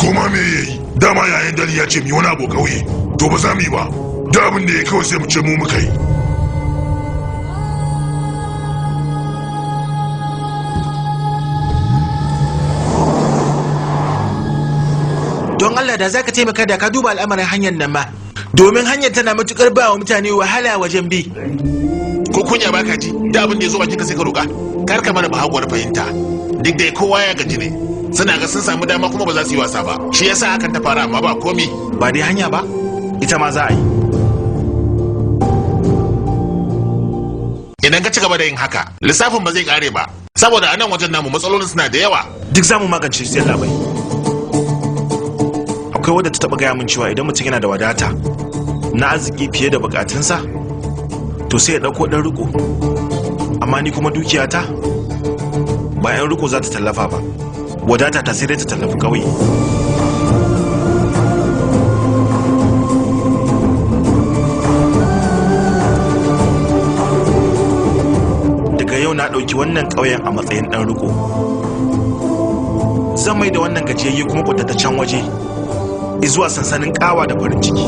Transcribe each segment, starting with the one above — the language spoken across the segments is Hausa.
Koma me yayi? Dama yayin dare ya ce mi wani abu kauye. To ba za mu yi ba. Da abin da ya kawai sai mu ce mu muka yi. Don Allah da zaka taimaka da ka duba al'amarin hanyar nan ma. Domin hanyar tana matukar ba wa mutane wahala wajen bi. Ko kunya baka ji? Da abin da ya zo bakin ka sai ka roƙa. Kar ka mana bahaguwar fahimta. Duk da kowa ya gaji ne. Suna ga sun samu dama kuma ba za su yi wasa ba. Shi yasa hakan ta fara amma ba komi. Ba dai hanya ba? Ita ma za a yi. Idan ka ci gaba da yin haka, lissafin ba zai kare ba. Saboda anan wajen namu matsalolin suna da yawa. Duk za mu magance su yalla bai. Akwai wadda ta taba gaya min cewa idan mutum yana da wadata na arziki fiye da bukatunsa to sai ya dauko dan riko. Amma ni kuma dukiyata ba yan riko za ta tallafa ba. Wadata ta sai dai ta tallafi kauye. Daga yau na ɗauki wannan ƙauyen a matsayin ɗan riko. Zan mai da wannan gajiyayye kuma ƙuntataccen waje zuwa sansanin ƙawa da farin ciki.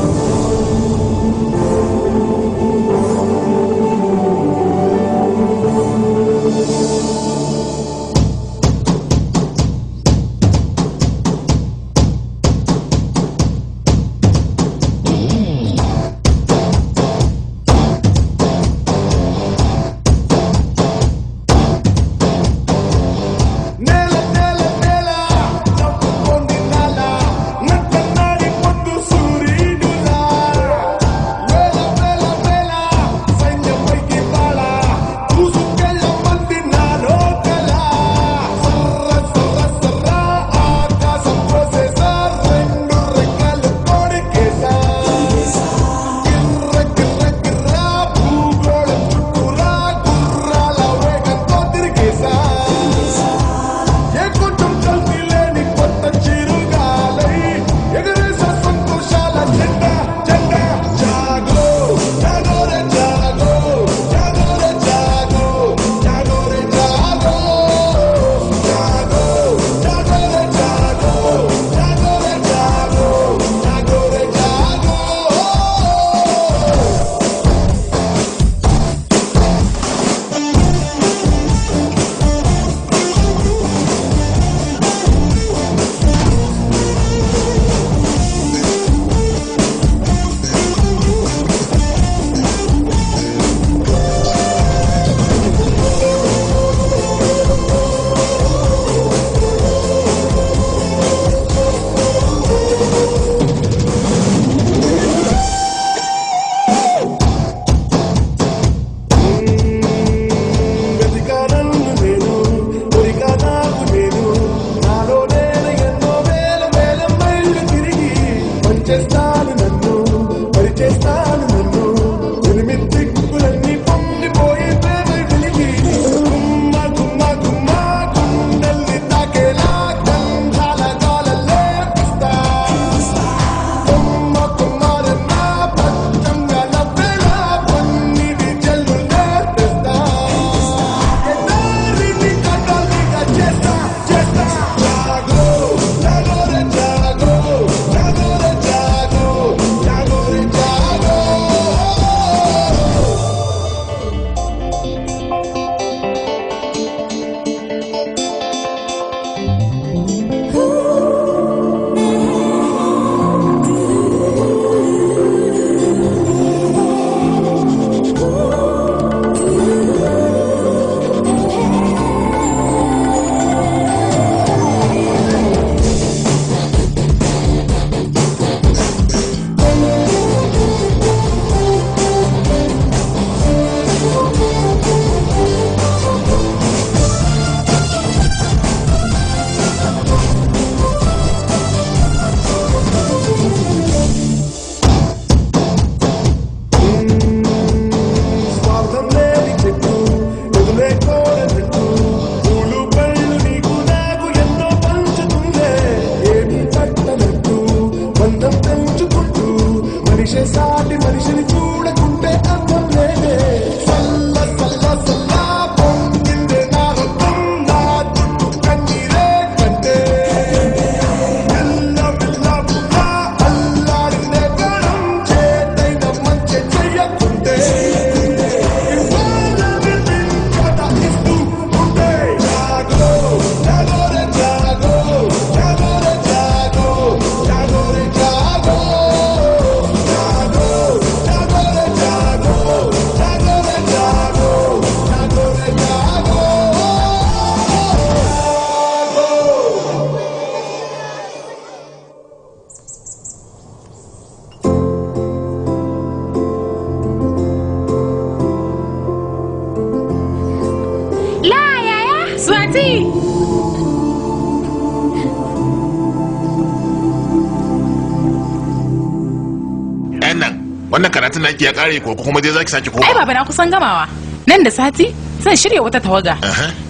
wannan karatun naki ya kare ko kuma dai zaki sake koma? Ai baba na kusan gamawa. Nan da sati zan shirya wata tawaga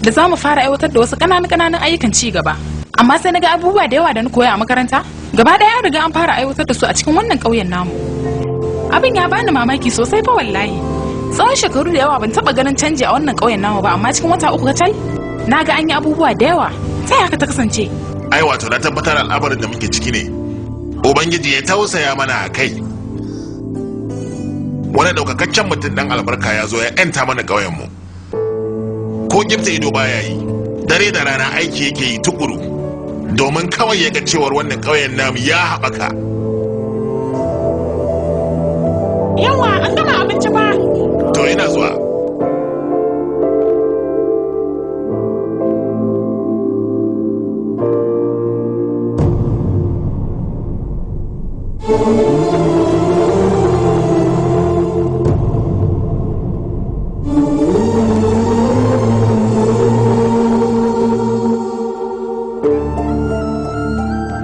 da za mu fara aiwatar da wasu ƙananan ayyukan ci gaba. Amma sai na ga abubuwa da yawa da na koya a makaranta gaba ɗaya an riga an fara aiwatar da su a cikin wannan ƙauyen namu. Abin ya bani mamaki sosai fa wallahi. Tsawon shekaru da yawa ban taɓa ganin canji a wannan ƙauyen namu ba, amma cikin wata 3 kacal na ga an yi abubuwa da yawa. Ta haka ta kasance? Ai wato na tabbatar al'amarin da muke ciki ne Ubangiji ya tausaya mana a kai. Wani ɗaukakaccen mutum ɗan albarka ya zo ya ‘yanta mana ƙauyenmu. Ko gifta ido baya yi, dare da rana aiki yake yi tukuru, domin kawai ya ga cewar wannan ƙauyen namu ya haɓaka. Yawa, an gama abinci ba. To yana zuwa.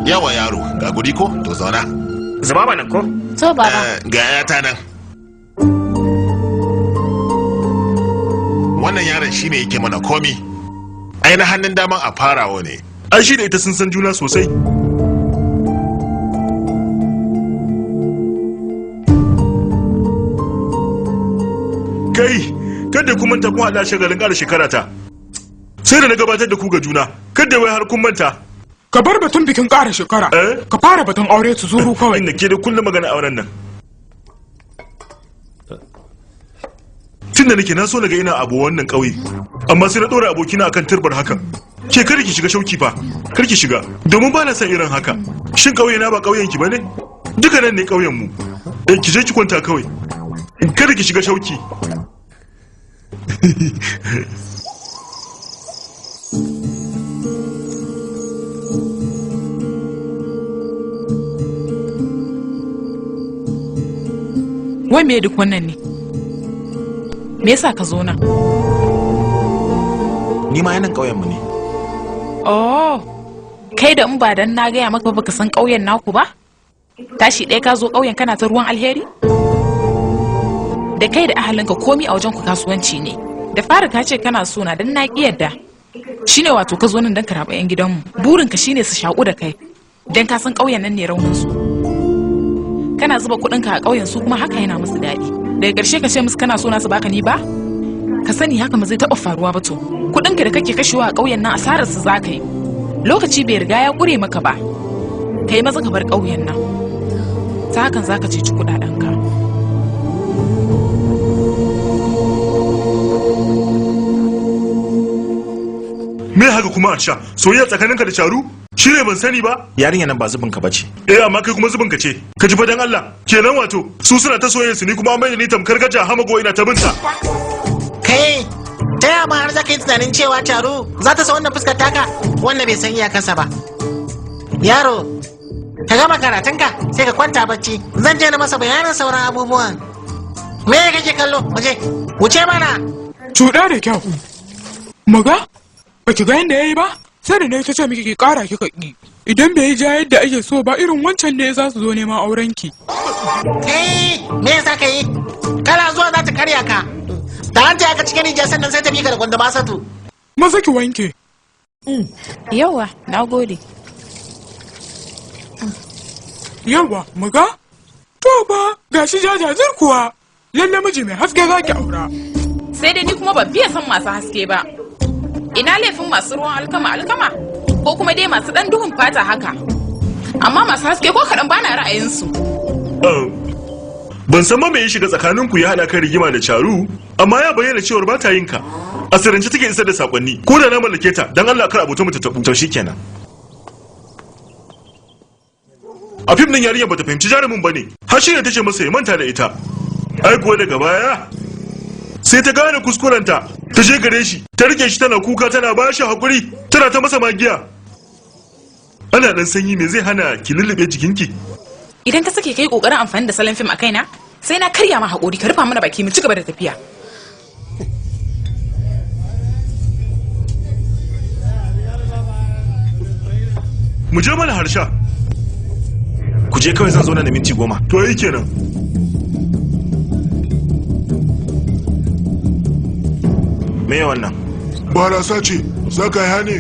Yawa yaro, ga guri ko? To zauna. Zama ba nan ko? To baba. Ga yata nan. Wannan yaron shine yake mana komi. Ai na hannun daman a farawa ne. Ai shi da ita sun san juna sosai. Kai, kada ku manta kun haɗa shagalin ƙara shekara ta. Sai da na gabatar da ku ga juna, kada wai har kun manta. Ka bar batun bikin ƙara shekara. Ka fara batun aure su zuru kawai. Inda ke da kullum magana auren nan. Tun da nake na so naga ina abu wannan ƙauye, amma sai na ɗora abokina akan turbar hakan. Ke kada ki shiga shauki fa, kar ki shiga, domin ba na son irin haka. Shin ƙauye na ba ƙauyen ki bane? Duka nan ne ƙauyen mu. Ki je ki kwanta kawai. Kada ki shiga shauki. Wai me duk wannan ne? Me yasa ka zo nan? Ni ma yanan ƙauyen mu ne. Oh, kai da in ba dan na gaya maka baka san ƙauyen naku ba? Tashi ɗaya ka zo ƙauyen kana ta ruwan alheri? Da kai da ahalinka komi a wajen ku kasuwanci ne. Da fara ka ce kana so na dan na ƙi yadda. Shine wato ka zo nan dan ka raɓa 'yan gidanmu. Burinka shine su shaƙu da kai. Dan ka san ƙauyen nan ne raunin su. Kana zuba kuɗinka a ƙauyen su kuma haka yana musu daɗi. Daga ƙarshe ka ce musu kana so na su baka ni ba? Ka sani haka ma zai taɓa faruwa ba to. Kuɗinka da kake kashewa a ƙauyen nan asarar su za ka yi. Lokaci bai riga ya ƙure maka ba. Ka yi maza ka bar ƙauyen nan. Ta hakan za ka ceci kuɗaɗenka. Me haka kuma Aisha? Soyayya tsakaninka da Charu? Shi ne ban sani ba? Yarinya nan ba zubin ka bace. Amma kai kuma zubin ka ce. Ka ji fadan Allah. Kenan wato su suna ta soyayya su ni kuma an mai da ni tamkar gaja hamago ina ta binta. Kai, ta yaya ma har za ka yi tunanin cewa Charu za ta sa wannan fuskar taka? Wannan bai san iyakarsa ba. Yaro, ka gama karatunka sai ka kwanta bacci. Zan je na masa bayanin sauran abubuwan. Me kake kallo? Wuce mana. Cuɗa da kyau. Maga? Ba ki ga yadda ya yi ba? Sai da ne ta ce miki ki ƙara kika ƙi. Idan bai yi ja yadda ake so ba irin wancan ne za su zo neman aurenki. Kai, me yasa ka yi? Kana zuwa za ta karya ka. Da an ta ka cikin rijiya sannan sai ta bi ka da gwanda masatu. Maza ki wanke. Yawa, na gode. Yawa, maga? To ba, gashi jajajir kuwa. Lalle miji mai haske za ki aura. Sai dai ni kuma ban fiye son masu haske ba. Ina laifin masu ruwan alkama ko kuma dai masu ɗan duhun fata haka. Amma masu haske ko kaɗan bana ra'ayinsu. Ban san ma me ya shiga tsakaninku ya haɗa kan rigima da Charu, amma ya bayyana cewar ba ta yin ka. A sirrance take isar da sakonni, ko da na mallake ta, dan Allah kar abota mu ta tabu. To shikenan. A fim din yarinyar bata fahimci jarumin bane, har shi ne tace masa ya manta da ita. Ai kuwa daga baya sai ta gane kuskurenta, ta je gare shi, ta rike shi tana kuka tana ba shi hakuri, tana ta masa magiya. Ana dan sanyi me zai hana ki lullube jikinki? Idan ka sake kai kokarin amfani da salon fim a kaina, sai na karya ma hakuri ka rufa mana baki mu ci gaba da tafiya. Mu je mana harsha. Ku je kawai zan zo nan da minti 10. To yi kenan. me wannan? Barasa ce, za ka yi ne?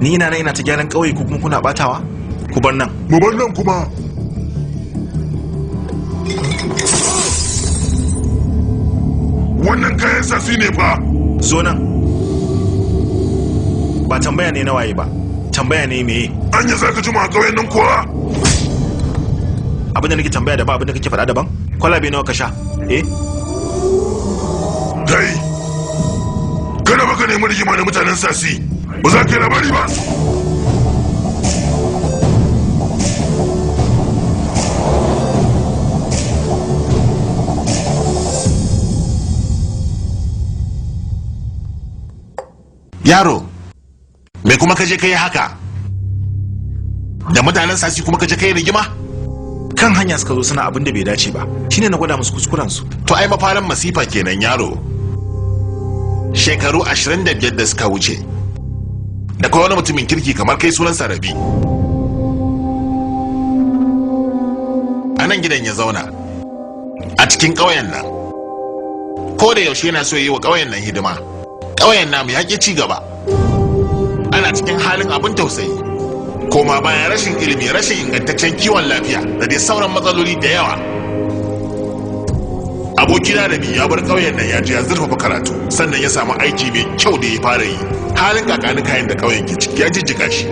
Ni ina ta gyaran ƙauye ko kuma kuna batawa? Ku bar nan. Mu bar nan kuma. Wannan kayan sasi ne fa. Zo nan. Ba tambaya ne na waye ba. Tambaya ne meye? Anya za ka jima a ƙauyen nan kuwa? Abin da nake tambaya da ba abin da kake faɗa daban? Kwalabe nawa ka sha? Kai, kada baka nemi rigima da mutanen sasi, ba za ka yi labari ba. Yaro, me kuma kaje kai haka? Da mutanen sasi kuma kaje kai rigima? Kan hanya suka zo suna abin da bai dace ba, shine na gwada musu kuskurensu. To ai mafarin masifa kenan yaro. Shekaru 25 da suka wuce, da kawai wani mutumin kirki kamar kai sunansa Rabi. A nan gidan ya zauna, a cikin ƙauyen nan. Ko da yaushe yana so yi wa ƙauyen nan hidima. Ƙauyen namu ya ƙi ci gaba. Ana cikin halin abin tausayi. Koma bayan rashin ilimi, rashin ingantaccen kiwon lafiya da dai sauran matsaloli da yawa. Abokina Rabi ya bar ƙauyen nan ya je ya zurfafa karatu, sannan ya samu aiki mai kyau da ya fara yi. Halin kakani kayan da ƙauyen ke ciki ya jijjiga shi.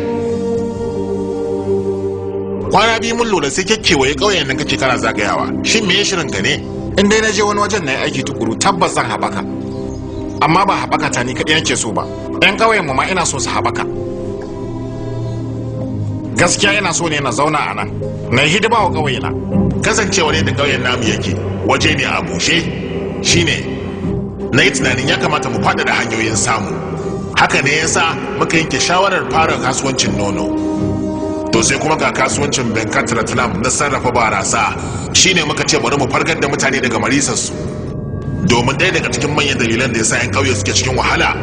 Kwana biyu mun lura sai kekewaye ƙauyen nan kake kana zagayawa. Shin me ya shirin ka ne? In dai na je wani wajen na yi aiki tukuru tabbas zan haɓaka. Amma ba haɓaka ta ni kaɗai nake so ba. 'Yan ƙauyen mu ma ina so su haɓaka. Gaskiya ina so ne na zauna a nan, na yi hidima wa ƙauyena. Kasancewa ne da ƙauyen namu yake waje ne a bushe, shine na yi tunanin ya kamata mu faɗaɗa hanyoyin samu. Haka ne ya sa muka yanke shawarar fara kasuwancin nono. To sai kuma ga kasuwancin Venkat Ratnam na sarrafa barasa, shine muka ce bari mu farkar da mutane daga marisarsu. Domin ɗaya daga cikin manyan dalilan da ya sa 'yan ƙauye suke cikin wahala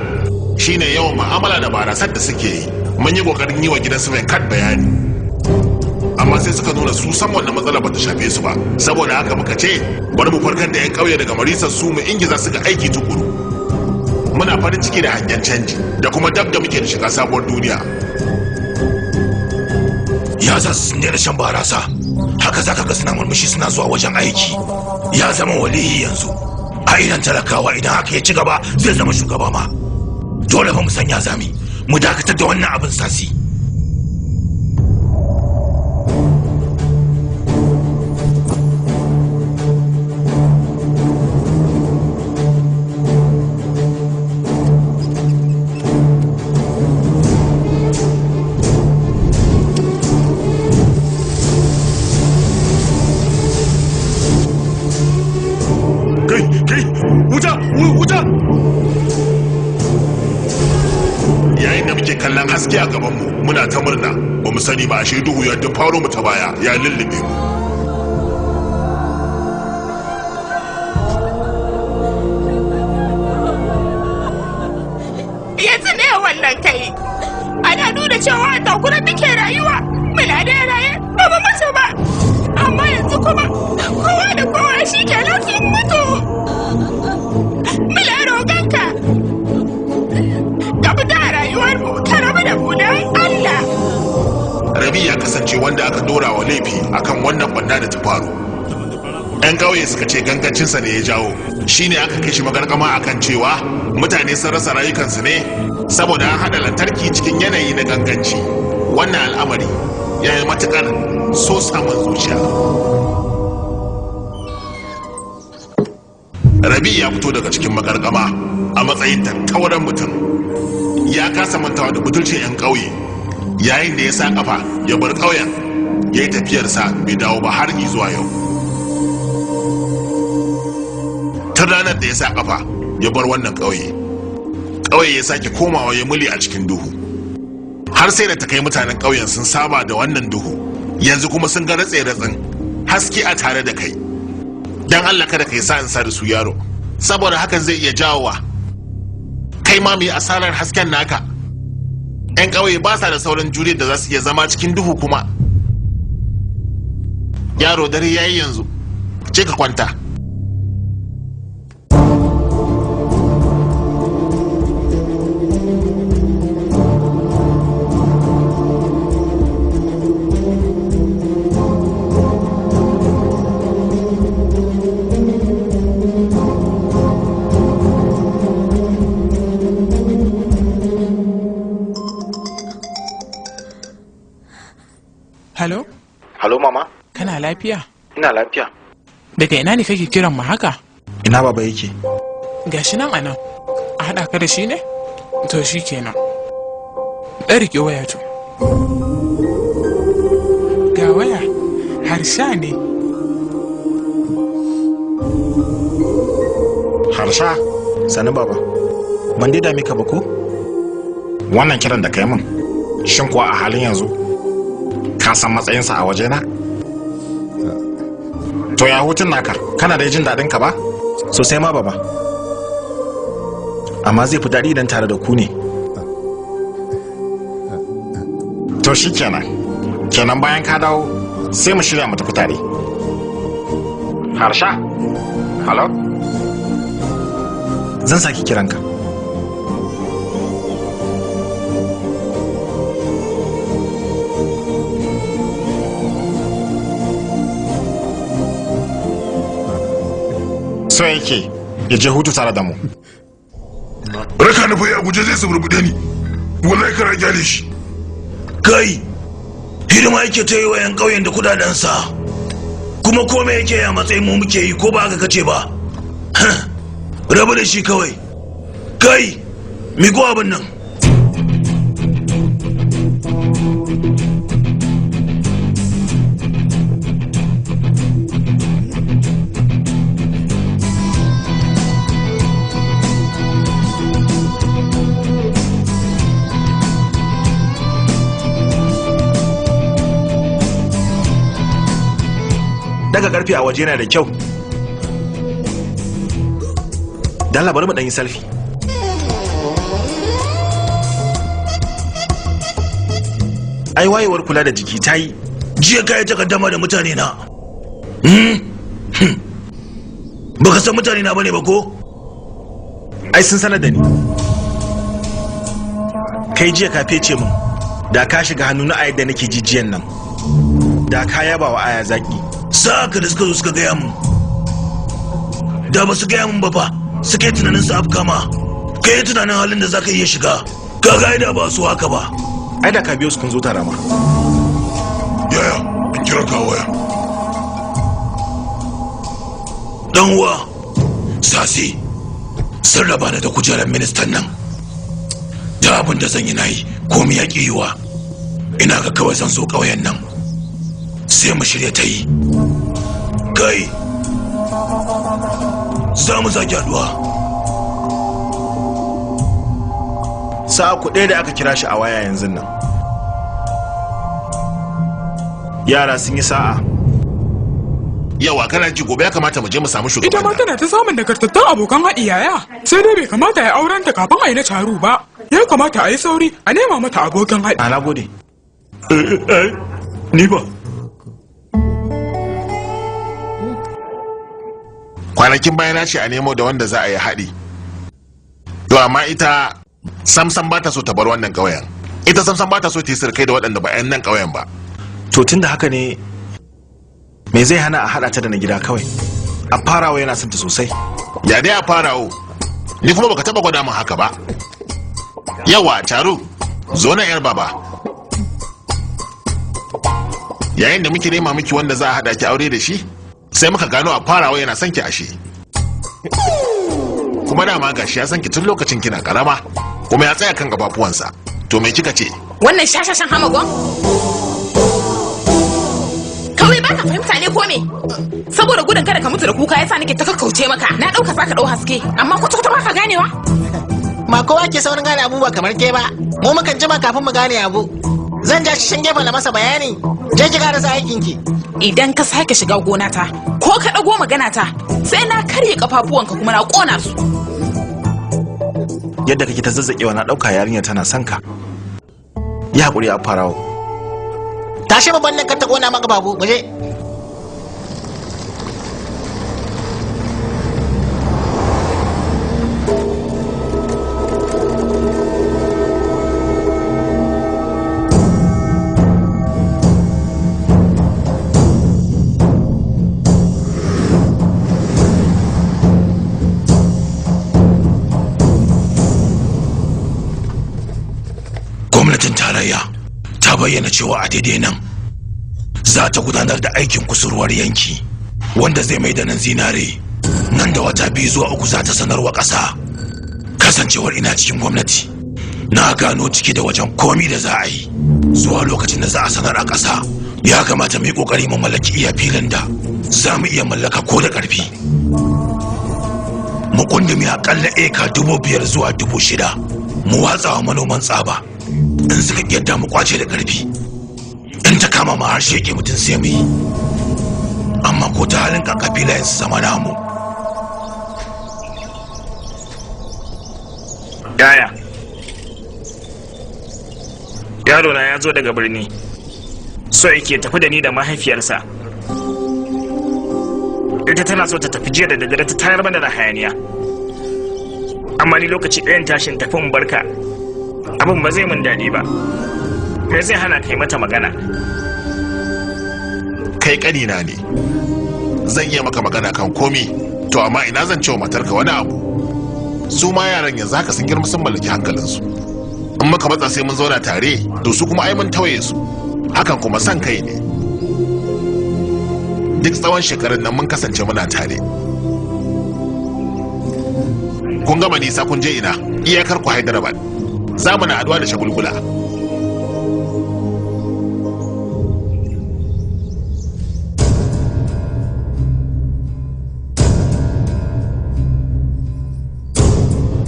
shine yawan mu'amala da barasar da suke yi. Mun yi ƙoƙarin yi wa gidan su Venkat bayani, amma sai suka nuna su san wannan matsala ba ta shafe su ba. Saboda haka muka ce bari mu farkar da 'yan ƙauye daga marisar su mu ingiza su ga aiki tukuru. Muna farin ciki da hangen canji da kuma dab da muke da shiga sabuwar duniya. Ya za su daina shan barasa, haka za ka ga suna murmushi suna zuwa wajen aiki. Ya zama waliyi yanzu. A idan talakawa idan haka ya ci gaba zai zama shugaba ma. Dole fa mu sanya zami, mu dakatar da wannan abin sasi. Haske a gabanmu muna ta murna ba mu sani ba ashe duhu ya duk faro mu ta baya ya lullube mu. Yanzu ne wannan kai ana nuna cewa a takurar muke rayuwa muna da raye ba mu mutu ba, amma yanzu kuma kowa da kowa shi ke sun mutu. Muna roƙonka ka fita a rayuwarmu ka rabu da mu don Allah. Rabi ya kasance wanda aka dora wa laifi akan wannan banda da ta faru. 'Yan ƙauye suka ce gangancinsa ne ya jawo, shine aka kai shi magargama akan cewa mutane sun rasa rayukansu ne saboda an haɗa lantarki cikin yanayi na ganganci. Wannan al'amari ya yi matuƙar so samun zuciya. Rabi ya fito daga cikin magargama a matsayin tattauran mutum. Ya kasa mantawa da butulcin 'yan ƙauye, yayin da ya sa kafa ya bar ƙauyen ya yi tafiyarsa bai dawo ba har zuwa yau. Tun ranar da ya sa kafa ya bar wannan ƙauye ya sake komawa ya muli a cikin duhu, har sai da ta kai mutanen ƙauyen sun saba da wannan duhu, yanzu kuma sun ga ratse-ratsen haske a tare da kai. Dan Allah kada ka yi sa'insa da su yaro, saboda hakan zai iya jawowa kai ma mai asarar hasken naka. 'Yan ƙauye ba sa da sauran juriyar da za su iya zama cikin duhu kuma. Yaro dare yayi yanzu, ce ka kwanta. Halo? Halo mama? Kana lafiya? Ina lafiya. Daga ina ne kake kiran mu haka? Ina baba yake? Gashi nan anan. A haɗa ka da shi ne? To shi kenan. Ɗan riƙe waya to. Ga waya, harsha ne. Harsha, Sani baba. Ban dai dame ka ba ko? wannan kiran da kai min, shin kuwa a halin yanzu ka san matsayinsa a wajena? To ya hutun naka, kana da jin daɗin ka ba? Sosai ma baba. Amma zai fi daɗi idan tare da ku ne. To shi kenan bayan ka dawo sai mu shirya mu tafi tare. Harsha? Halo? Zan saki kiranka. So yake ya je hutu tare da mu. Raka na bai a guje zai suburbuɗe ni. Wallahi kara gyale shi. Kai, hidima yake ta yi wa 'yan ƙauyen da kudadensa. Kuma kome yake a matsayin mu muke yi ko ba haka kace ba. Rabu da shi kawai. Kai, miko abin nan. Daga karfe a waje yana da kyau. Dan bari mu dan yi selfie. Ai wayewar kula da jiki ta yi. Jiya ka yi takaddama da mutane na. Baka san mutane na bane ba ko? Ai sun sanar da ni. Kai jiya ka fece min. Da ka shiga hannu na ayar da nake jijiyan nan. Da ka yaba wa aya zaki. Saka da suka zo suka gaya mun. Da ba su gaya mun ba fa. Suka yi tunanin su afka ma. Ka yi tunanin halin da za ka iya shiga. Ka ga da ba su haka ba. Ai da ka biyo su kun zo tare ma. Yaya, in kira ka waya. Dan uwa, Sasi, sun raba ni da kujerar ministan nan. Da abin da zan yi na yi, komai ya ƙi yiwa. Ina ga kawai zan zo ƙauyen nan. Sai mu shirya ta yi. Kai, za mu zaki haɗuwa. Sa'a ku ɗaya da aka kira shi a waya yanzu nan. Yara sun yi sa'a. Yawa kana ji gobe ya kamata mu je mu samu shugaban. Ita ma tana ta samun nagartattun abokan haɗi yaya. Sai dai bai kamata ya auren ta kafin a yi na taru ba. Ya kamata a yi sauri a nema mata abokan haɗi. Na gode. Ni ba. Kwanakin baya na ce a nemo da wanda za a yi haɗi. To amma ita samsam ba ta so ta bar wannan ƙauyen. Ita samsam ba ta so ta yi sirkai da waɗanda ba 'yan nan ƙauyen ba. To tun da haka ne me zai hana a haɗa ta da na gida kawai? A farawa yana son ta sosai. Ya dai a farawo. Ni kuma baka taba gwada min haka ba. Yawa Taru, zo na yar baba. Yayin da muke nema miki wanda za a haɗa ki aure da shi, sai muka gano a farawa yana son ki ashe. Kuma dama gashi ya san ki tun lokacin kina karama, kuma ya tsaya kan gabafuwansa. To me kika ce? Wannan shashashan hamagon? Kawai ba ka fahimta ne ko me? Saboda gudun kada ka mutu da kuka yasa nake ta kakkauce maka. Na ɗauka za ka ɗau haske, amma kwata-kwata ba ka ganewa? Ba kowa ke saurin gane abubuwa kamar ke ba. Mu mukan jima kafin mu gane abu. Zan ja shi shan gefen da masa bayani. Je ki karasa aikin ki. Idan ka sake shiga gonata, ko ka ɗago maganata, sai na karye kafafuwanka kuma na ƙona su. Yadda kake ta zazzakewa na ɗauka yarinyar tana son ka. Yi haƙuri a farawa. Tashi babban nan ka ta kona maka babu, muje. Gwamnatin tarayya ta bayyana cewa a daidai nan za ta gudanar da aikin kusurwar yanki wanda zai mai da nan zinare. Nan da wata 2 zuwa 3 za ta sanarwa ƙasa. Kasancewar ina cikin gwamnati, na gano ciki da wajen komi da za a yi. Zuwa lokacin da za a sanar a ƙasa, ya kamata mu yi ƙoƙari mu mallaki iya filin da za mu iya mallaka ko da ƙarfi. Mu kundumi aƙalla eka 5,000 zuwa 6,000 mu watsa wa manoman tsaba. In suka yadda mu kwace da ƙarfi, in ta kama ma har sheke mutum sai mu yi. Amma ko ta halin kaka filayen su zama namu. Yaya, yaro na ya zo daga birni, so yake tafi da ni da mahaifiyarsa. Ita tana so ta tafi jiya da daddare ta tayar mana da hayaniya, amma ni lokaci ɗayan tashin tafi in barka abin ba zai min daɗi ba. Me zai hana kai mata magana? Kai ƙanina ne, zan iya maka magana kan komi, to amma ina zan ce wa matarka wani abu. Su ma yaran yanzu haka sun girma sun mallaki hankalinsu. In muka matsa sai mun zauna tare, to su kuma ai mun tawaye su. Hakan kuma san kai ne. Duk tsawon shekarun nan mun kasance muna tare. Kun gama nisa kun je ina? Iyakar ku Hyderabad. Za mu na aduwa da shagulgula.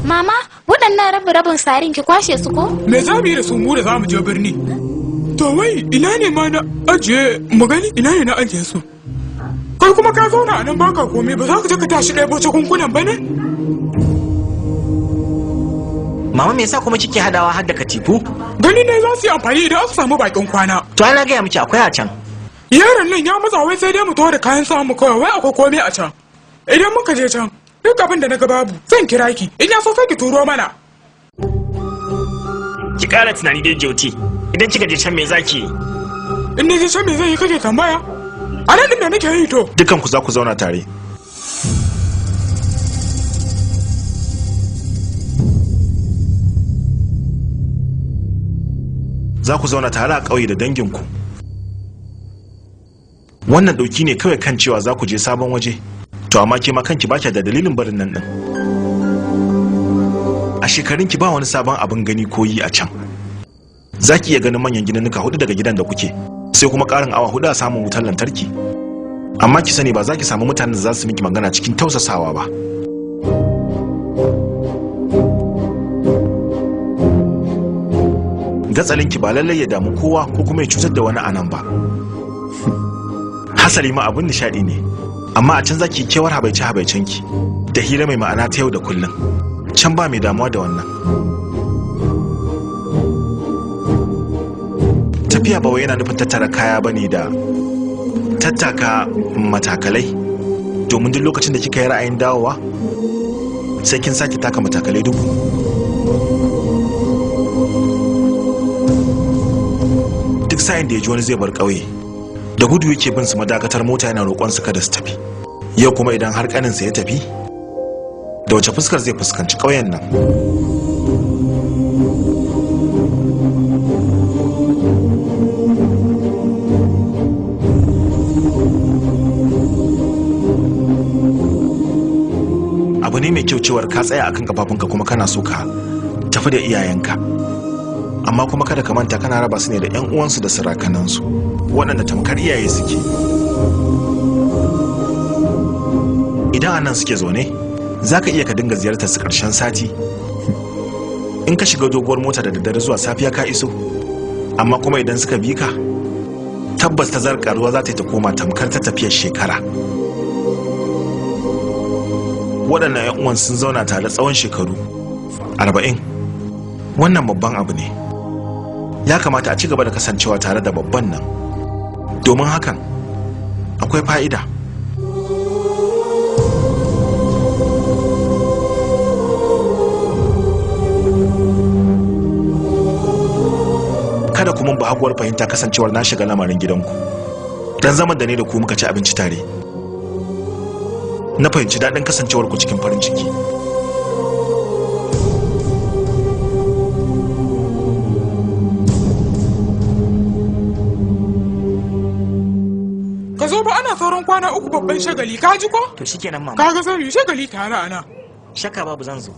Mama, waɗannan rabin sarin ki kwashe su ko? Me za mu yi da su mu da za mu je birni? To wai ina ne ma na ajiye mu gani ina ne na ajiye su? Kai kuma ka zauna a nan baka komai ba za ka je ka tashi ɗaya bace kunkunan ba ne? Mama me yasa kuma kike hadawa har da katifu? Gani ne za su yi amfani idan aka samu bakin kwana. To ana gaya miki akwai a can. Yaron nan ya matsa wai sai dai mu tawo da kayan samu kawai wai akwai komai a can. Idan muka je can duk abin da na ga babu zan kira ki in ya so sai ki turo mana. Ki ƙara tunani dai Jyoti, idan kika je can me zaki yi? In na je can me zai yi kake tambaya? A nan din da nake yi to. Dukan ku za ku zauna tare. Za ku zauna tare a ƙauye da danginku. Wannan ɗauki ne kawai kan cewa za ku je sabon waje. To amma ke ma kanki baki da dalilin barin nan din. A shekarunki ba wani sabon abin gani ko yi a can. Za ki iya ganin manyan gidanuka 4 daga gidan da kuke, sai kuma ƙarin awa 4 a samun wutar lantarki. Amma ki sani ba za ki samu mutanen da za su miki magana cikin tausasawa ba. Gatsalinki ba lallai ya damu kowa ko kuma ya cutar da wani anan ba. Hasali ma abin nishaɗi ne. Amma a can za ki kewar habaice-habaicenki da hira mai ma'ana ta yau da kullum. Can ba mai damuwa da wannan. Tafiya ba wai yana nufin tattara kaya ba ne da tattaka matakalai, domin duk lokacin da kika yi ra'ayin dawowa sai kin sake taka matakalai 1000. Duk sa'in da ya ji wani zai bar ƙauye, da gudu yake bin su madakatar mota yana roƙon su kada su tafi. Yau kuma idan har ƙaninsa ya tafi, da wace fuskar zai fuskanci ƙauyen nan? Abu ne mai kyau cewar ka tsaya akan kafafunka kuma kana so ka tafi da iyayenka, amma kuma kada ka manta kana raba su ne da 'yan uwansu da sarakanansu waɗanda tamkar iyaye suke. Idan anan suke zaune za ka iya ka dinga ziyartar su ƙarshen sati. In ka shiga doguwar mota da daddare zuwa safiya ka iso, amma kuma idan suka bi ka tabbas ta zarƙaruwa za ta yi ta koma tamkar ta tafiyar shekara. Waɗannan 'yan uwan sun zauna tare tsawon shekaru 40. Wannan babban abu ne. Ya kamata a ci gaba da kasancewa tare da babban nan, domin hakan akwai fa'ida. Kada kuma ba haguwar fahimta kasancewar na shiga lamarin gidanku. Dan zaman da ne da ku muka ci abinci tare, na fahimci daɗin kasancewar ku cikin farin ciki. kwana 3 babban shagali, ka ji ko? To shikenan mama. Kaga sai shagali tare ana. Shakka babu zan zo.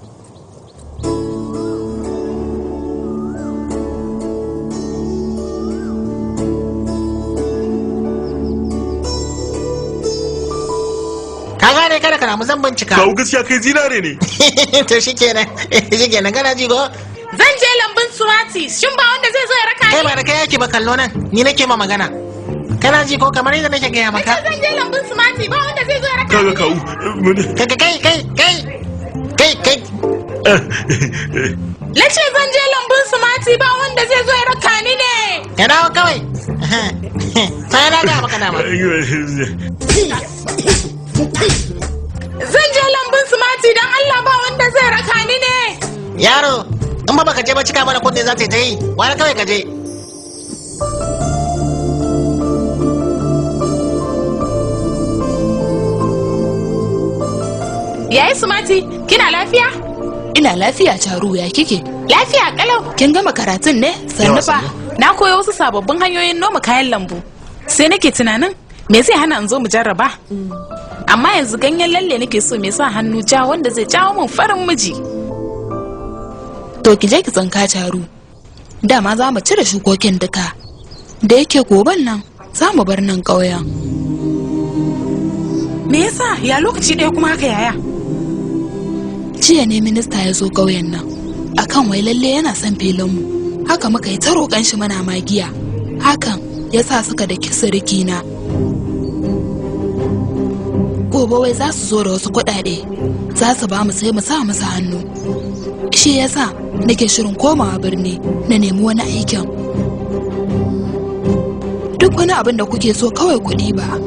Ka gane kada kana mu zan bincika. Kawo gaskiya kai zinare ne. To shikenan kana ji ko? Zan je lambun Surati, shin ba wanda zai zo ya raka ni? Kai ba da kai yake ba, kallo nan, ni nake ma magana. Kana ji ko kamar yadda nake gaya maka? Zan je lambun Surati, ba wanda zai zo ya raka ni. Kaga kawo. Kai. Lace zan je lambun Surati, ba wanda zai zo ya raka ni ne. Ka dawo kawai. Sai na ga maka dama. Zan je lambun Surati don Allah, ba wanda zai raka ni ne. Yaro, in ba baka je ba cika mana kunne za ta yi, wani kawai ka je. Yayi Sumati, kina lafiya? Ina lafiya Charu, ya kike? Lafiya kalau. Kin gama karatun ne? Sannu fa. Na koyo wasu sababbin hanyoyin noma kayan lambu. Sai nake tunanin me zai hana in zo mu jarraba? Amma yanzu ganyen lalle nake so me sa hannu ja wanda zai jawo min farin miji. To ki je ki tsanka Charu. Dama za mu cire shukokin duka. Da yake goben nan za mu bar nan ƙauyen. Me yasa ya lokaci ɗaya kuma haka yaya? Jiya ne minista ya zo ƙauyen nan. Akan wai lalle yana son filinmu. Haka muka yi ta roƙon shi mana magiya. Hakan ya sa suka da kisiriki na. Gobe wai za su zo da wasu kuɗaɗe. Za su ba mu sai mu sa musu hannu. Shi yasa nake shirin komawa birni na nemi wani aikin. Duk wani abin da kuke so kawai kuɗi ba.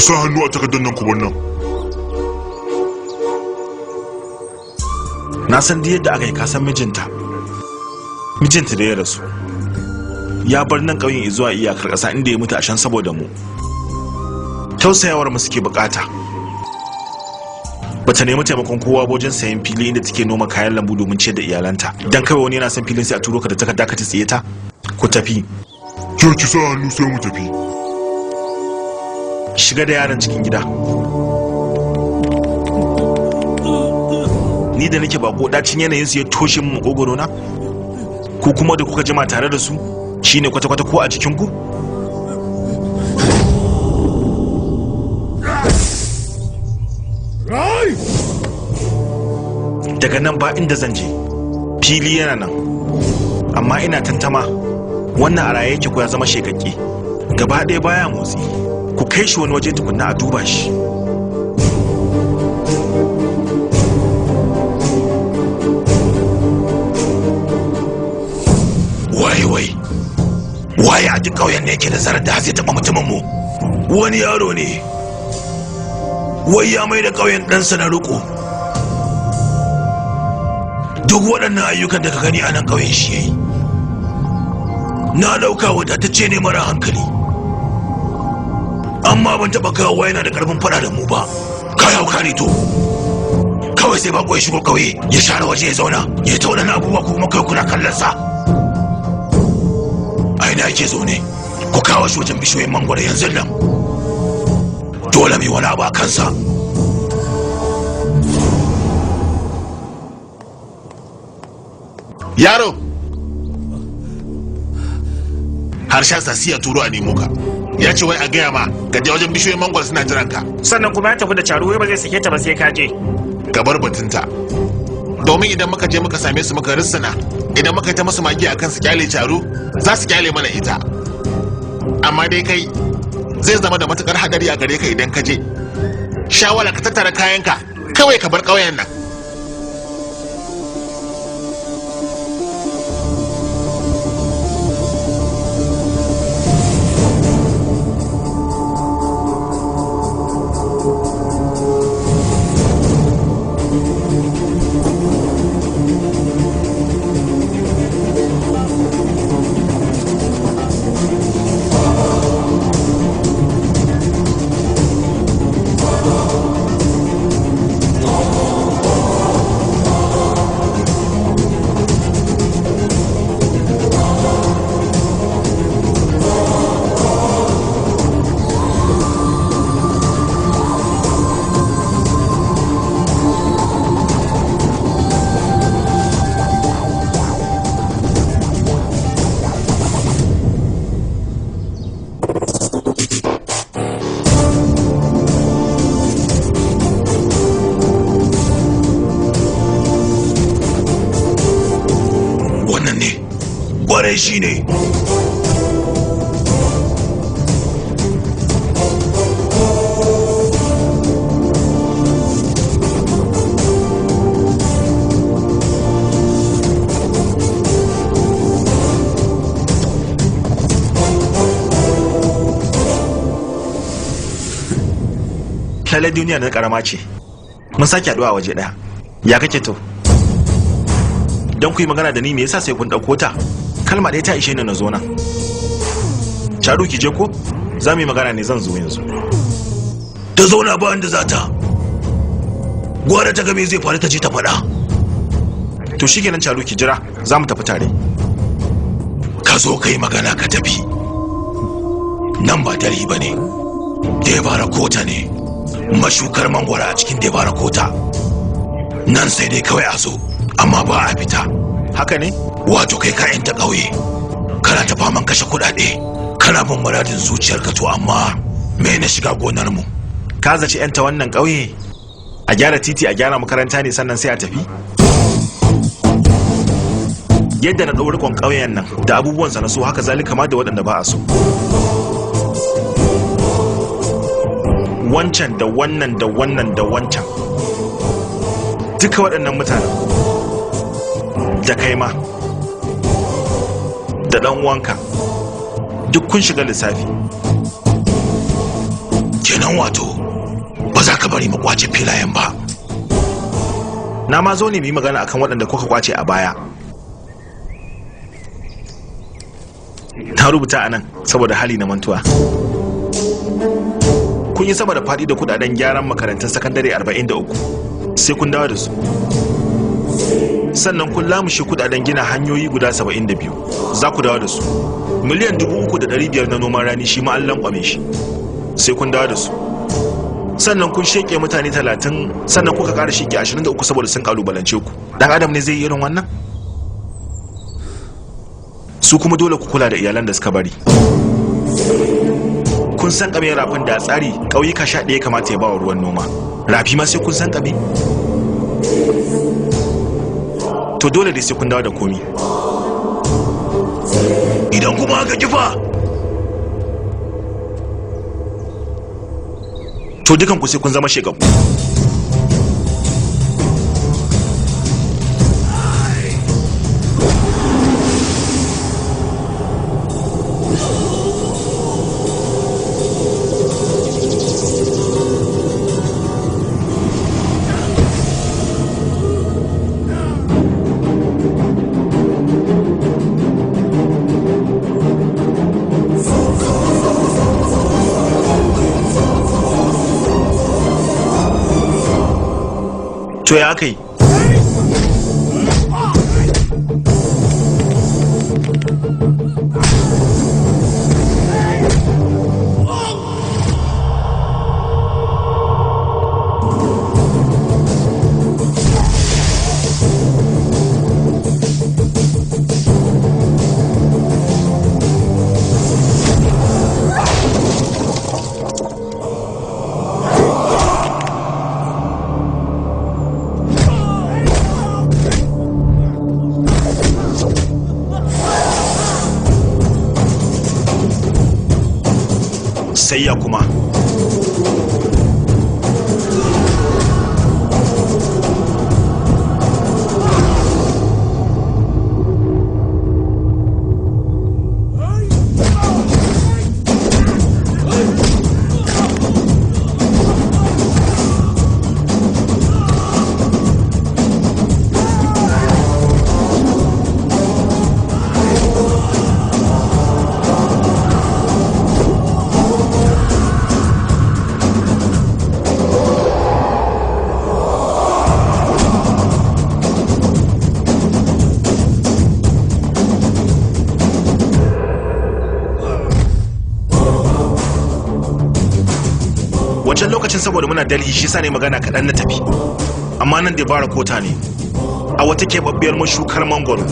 Sa hannu a takardar nan ku wannan. Na san da yadda aka yi kasan mijinta da ya rasu ya bar nan ƙauyen zuwa iyakar ƙasa inda ya mutu a shan saboda mu. Tausayawar mu suke bukata. Bata nemi taimakon kowa wajen sayan fili inda take noma kayan lambu domin ciyar da iyalanta. Dan kawai wani yana son filin sai a turo ka da takarda ka tsiye ta. Ku tafi. Ki sa hannu sai mu tafi. Shiga da yaron cikin gida. Ni da nake bako dacin yanayin su ya toshe mu makogoro na? Ku kuma da kuka jima tare da su shine kwata-kwata ko a cikin ku? Daga nan ba inda zan je. Fili yana nan. Amma ina tantama wannan a raye yake ko ya zama shekakke. Gaba ɗaya baya motsi. Ku kai shi wani waje tukunna a duba shi. Waye a duk ƙauyen ne yake da zarar da zai taɓa mutumin mu? Wani yaro ne. Wai ya mai da ƙauyen ɗansa na riƙo. Duk waɗannan ayyukan da ka gani a nan ƙauyen shi yayi. Na ɗauka wadatacce ne mara hankali. Amma ban taɓa kawo yana da ƙarfin faɗa da mu ba. Ka hauka ne to. Kawai sai bako ya shigo ƙauye ya share waje ya zauna ya ta waɗannan abubuwa ko kuma kai kuna kallon sa. Aina ake zaune ku kawo shi wajen bishiyoyin mangwaro yanzu nan. Dole mai wani abu a kansa. Yaro! Harshen sasiya turo a nemo ka. Ya ce wai a gaya ma ka je wajen bishiyoyin mangwaro suna jiran ka. Sannan kuma ya tafi da Charu wai ba zai sake ta ba sai ka je. Ka bar batunta. Domin idan muka je muka same su muka rissana, idan muka yi ta masu magi akan su kyale Charu, za su kyale mana ita. Amma dai kai zai zama da matukar hadari a gare ka idan ka je. Shawara ka tattara kayanka, kawai ka bar ƙauyen nan. kwarai shi ne. lallai duniya na karama ce, mun sake haɗuwa a waje ɗaya. Ya kake to? Don ku yi magana da ni me yasa sai kun ɗauko ta? Kalma ɗaya ta ishe ni na zo nan. Charu ki je ko? Za mu yi magana ne, zan zo yanzu. Ta zauna ba wanda za ta. Gwara ta game zai faru ta je ta faɗa. To shi kenan Charu ki jira, za mu tafi tare. Ka zo ka yi magana ka tafi. Nan ba Delhi ba ne, Devara Kota ne. Mashukar mangwara a cikin Devara Kota. Nan sai dai kawai a zo, amma ba a fita. Haka ne? Wato kai ka ta ƙauye, kana ta faman kashe kuɗaɗe, kana bin muradin zuciyarka, to amma me na shiga gonar mu? Ka zaci 'yanta wannan ƙauye a gyara titi, a gyara makaranta ne sannan sai a tafi? Yadda na ɗau rikon ƙauyen nan da abubuwansa na so, haka zalika ma da waɗanda ba a so. Wancan da wannan da wannan da wancan, duka waɗannan mutanen da kai ma da ɗan uwanka duk kun shiga lissafi. Kenan wato ba za ka bari mu kwace filayen ba. Na ma zo ne mu yi magana akan waɗanda kuka kwace a baya. Ta rubuta a nan saboda hali na mantuwa. Kun yi sama da faɗi da kudaden gyaran makarantun sakandare 43, sai kun dawo da su. Sannan kun lamushe kudaden gina hanyoyi guda 72, za ku dawo da su. Miliyan 3,500 na noman rani shi ma an lankwame shi, sai kun dawo da su. Sannan kun sheke mutane 30, sannan kuka ƙara sheke 23 saboda sun kalubalance ku. Dan adam ne zai yi irin wannan? Su kuma dole ku kula da iyalan da suka bari. Kun san kame rafin da tsari ƙauyuka 11 kamata ya bawa ruwan noma. Rafi ma sai kun san kame? To dole dai sai kun dawo da komi. Idan kuma aka kifa, to dukanku sai kun zama shekaru. To ya aka yi? Sai ya kuma saboda muna Delhi shi sa ne magana kaɗan na tafi, amma nan Devara Kota ne a wata keɓaɓɓiyar mashukar mangoro.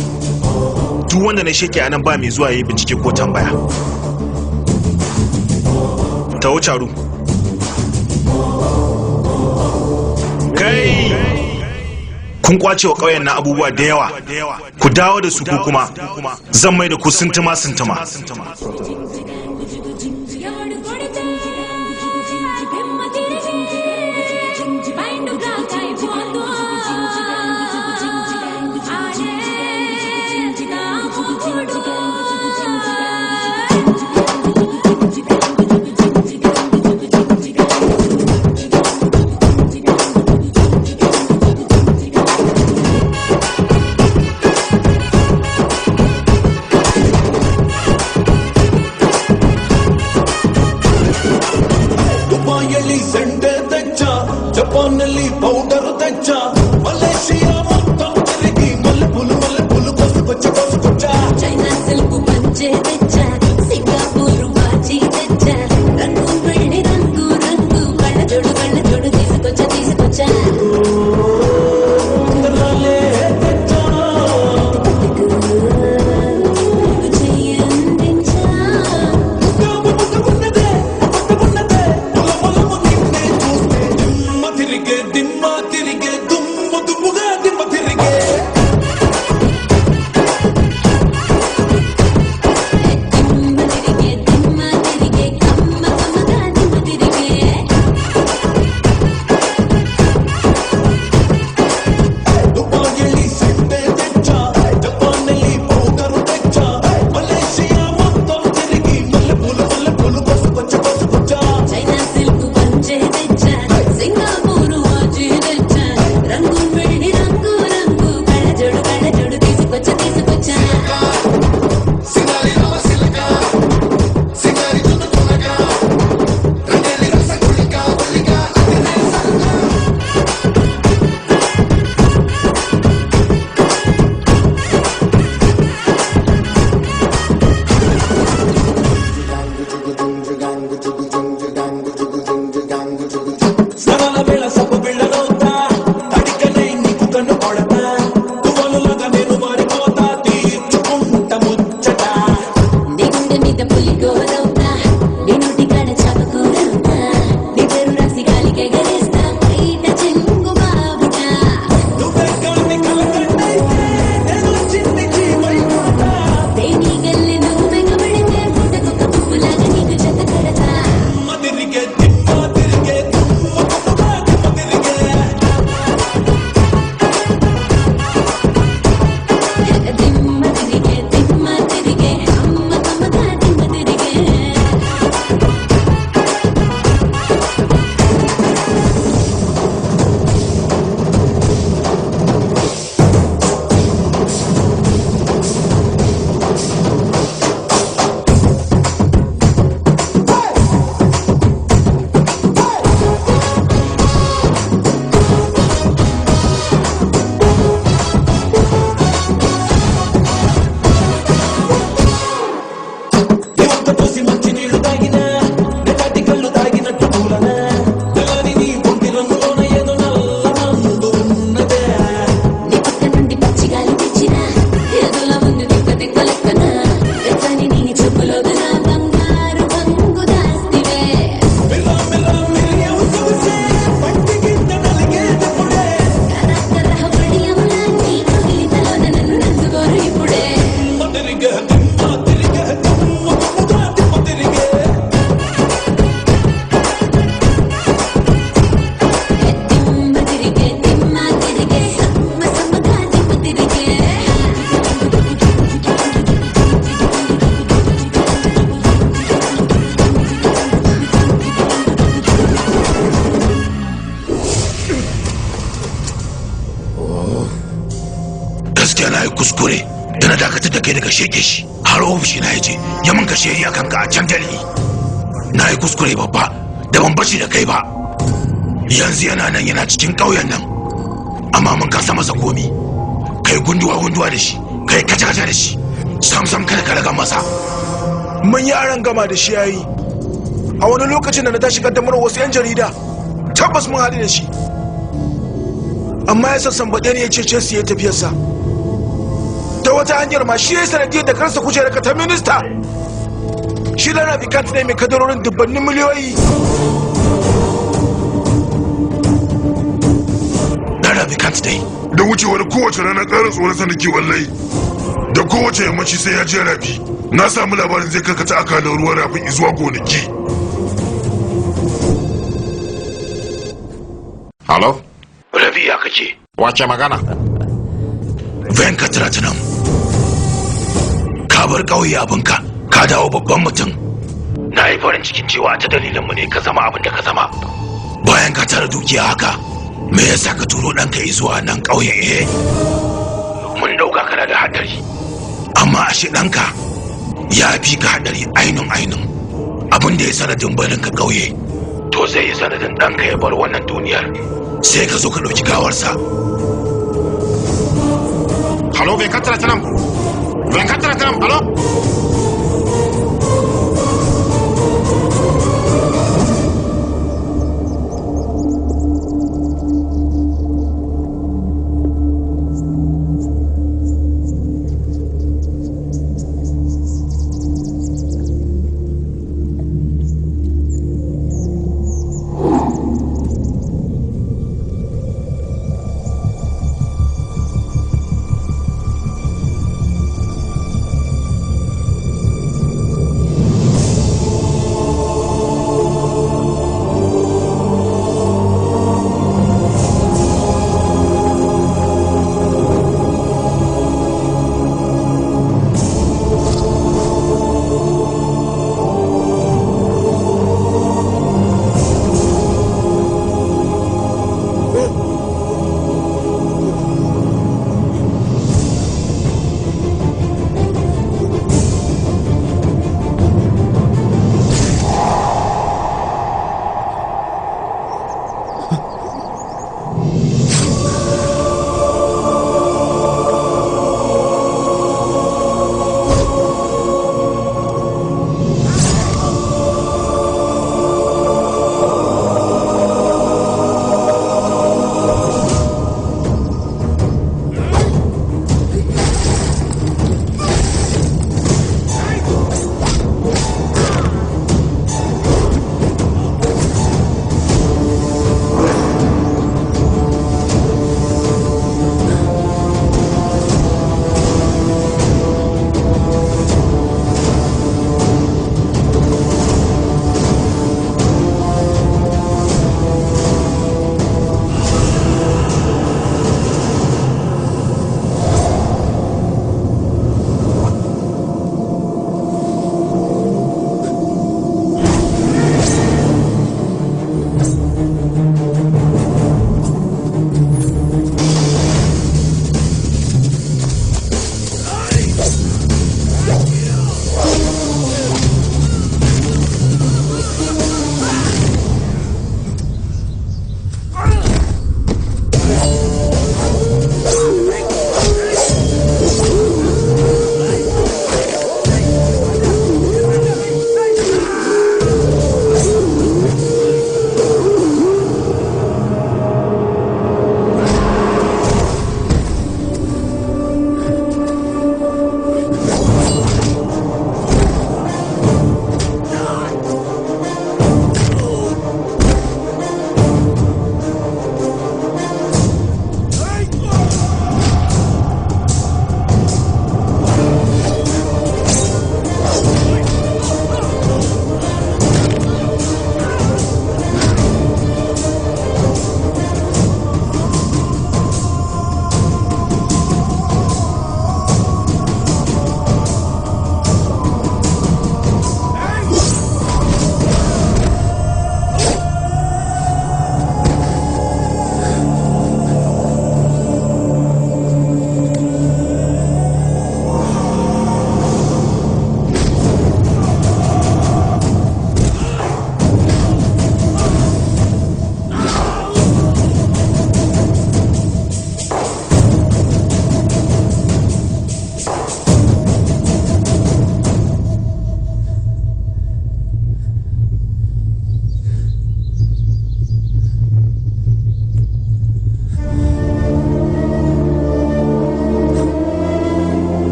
Duk wanda na sheke a nan ba mai zuwa ya yi bincike ko tambaya. Taho Charu. Kai kun kwace wa ƙauyen na abubuwa da yawa, ku dawo da su ko kuma zan mai da ku sintuma. జపానల్లీ పౌడర్ తెచ్చా మలేషియా మొత్తం తిరిగి మల్లెపూలు కోసుకొచ్చా China silk పంచే తెచ్చా సింగపూర్ వాచి తెచ్చా రంగు వెళ్ళి రంగు కళ్ళ జోడు తీసుకొచ్చా kuskure da na dakatar da kai daga sheke shi har ofishi na yaje ya mun kashe ya kanka a can dalili na yi kuskure babba da ban bashi da kai ba yanzu yana nan yana cikin ƙauyen nan amma mun kasa masa komi kai gunduwa da shi kai kaca da shi sam kada ka raga masa mun yi aron gama da shi yayi a wani lokacin da na tashi kaddamar wasu 'yan jarida tabbas mun haɗu da shi amma ya sassan baɗe ne ya cece su ya tafiyarsa ta wata hanyar ma shi ya sanadiyar da karsa kujerar ta minista shi da rafikant ne mai kadarorin dubbannin miliyoyi da rafikant dai da wucewar kowace rana ƙara tsoron sa nake wallahi. Da kowace yammaci sai ya je rafi. Na samu labarin zai karkata akalar ruwan rafin zuwa gonaki. Halo? Rabi ya kake? Wace magana? Venkataratanam. Ka bar ƙauye abinka, ka dawo babban mutum. Na yi farin cikin cewa ta dalilinmu ne ka zama abin da ka zama. Bayan ka tara dukiya haka, me yasa ka turo ɗanka zuwa nan ƙauye? Mun ɗauka kana da haɗari. Amma ashe ɗanka ya fi ka haɗari ainun. Abin da ya sanadin barinka ƙauye, to zai yi sanadin ɗanka ya bar wannan duniyar. Sai ka zo ka ɗauki gawarsa. Halo, Venkataratanam? Venkataratanam, halo?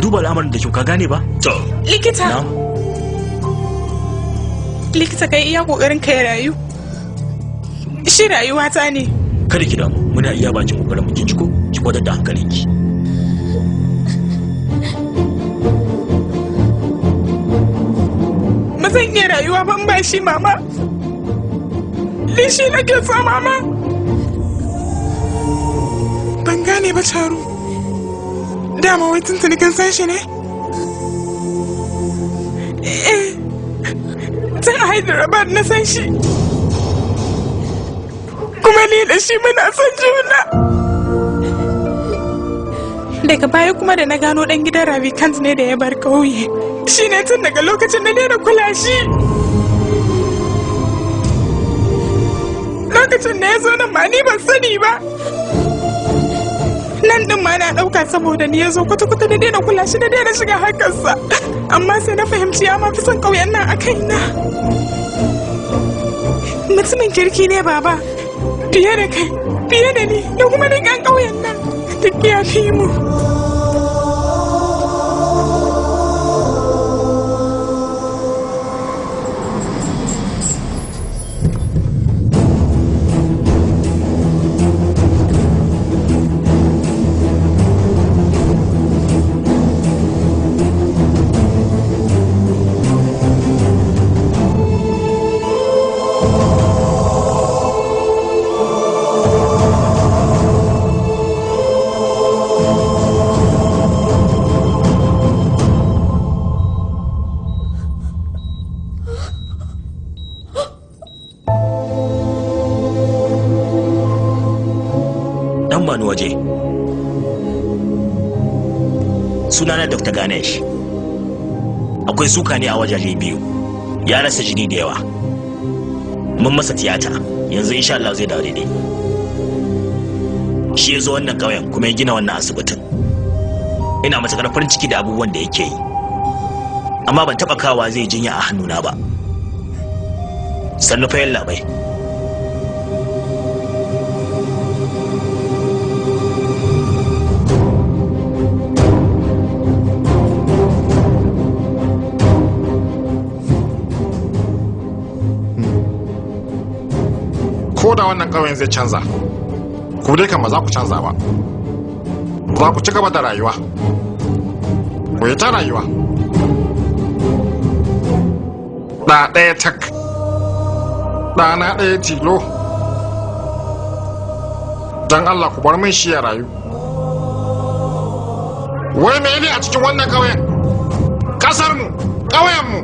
duba al'amarin da kyau ka gane ba? To. Likita. Likita kai iya kokarin ka ya rayu. Shi rayuwata ne. Kada ki damu, muna iya bakin kokarin mu kin ko ki kwadar da hankalinki. Ba zan iya rayuwa ban ba shi mama. Lishi nake so mama. Ban gane ba Charu. Dama wai tuntuni kan san shi ne? Tun a Hyderabad na san shi. Kuma ni da shi muna son juna. Daga baya kuma da na gano dan gidan Ravikant ne da ya bar ƙauye. Shi ne tun daga lokacin na daina kula shi. Lokacin da ya zo nan ma ni ban sani ba. Nan din ma na ɗauka saboda ni ya zo kwata-kwata da daina kula shi da daina shiga harkarsa. Amma sai na fahimci ya ma fi son ƙauyen nan a kaina. Mutumin kirki ne baba. Fiye da kai, fiye da ni, da kuma da ƴan ƙauyen nan. Duk ya fi mu. waje. Sunana Dr. Ganesh. Akwai suka ne a wajaje biyu. Ya rasa jini da yawa. Mun masa tiyata. Yanzu insha Allah zai dawo daidai. Shi ya zo wannan ƙauyen kuma ya gina wannan asibitin. Ina matuƙar farin ciki da abubuwan da yake yi. Amma ban taɓa kawa zai jinya a hannuna ba. Sannu fa yalla bai. Ko da wannan ƙauyen zai canza, ku dai kan ba za ku canza ba. Za ku ci gaba da rayuwa. Ku yi ta rayuwa. Ɗa ɗaya tak. Ɗana ɗaya tilo. Don Allah ku bar min shi ya rayu. Wai me ne a cikin wannan ƙauyen? Ƙasarmu, ƙauyenmu.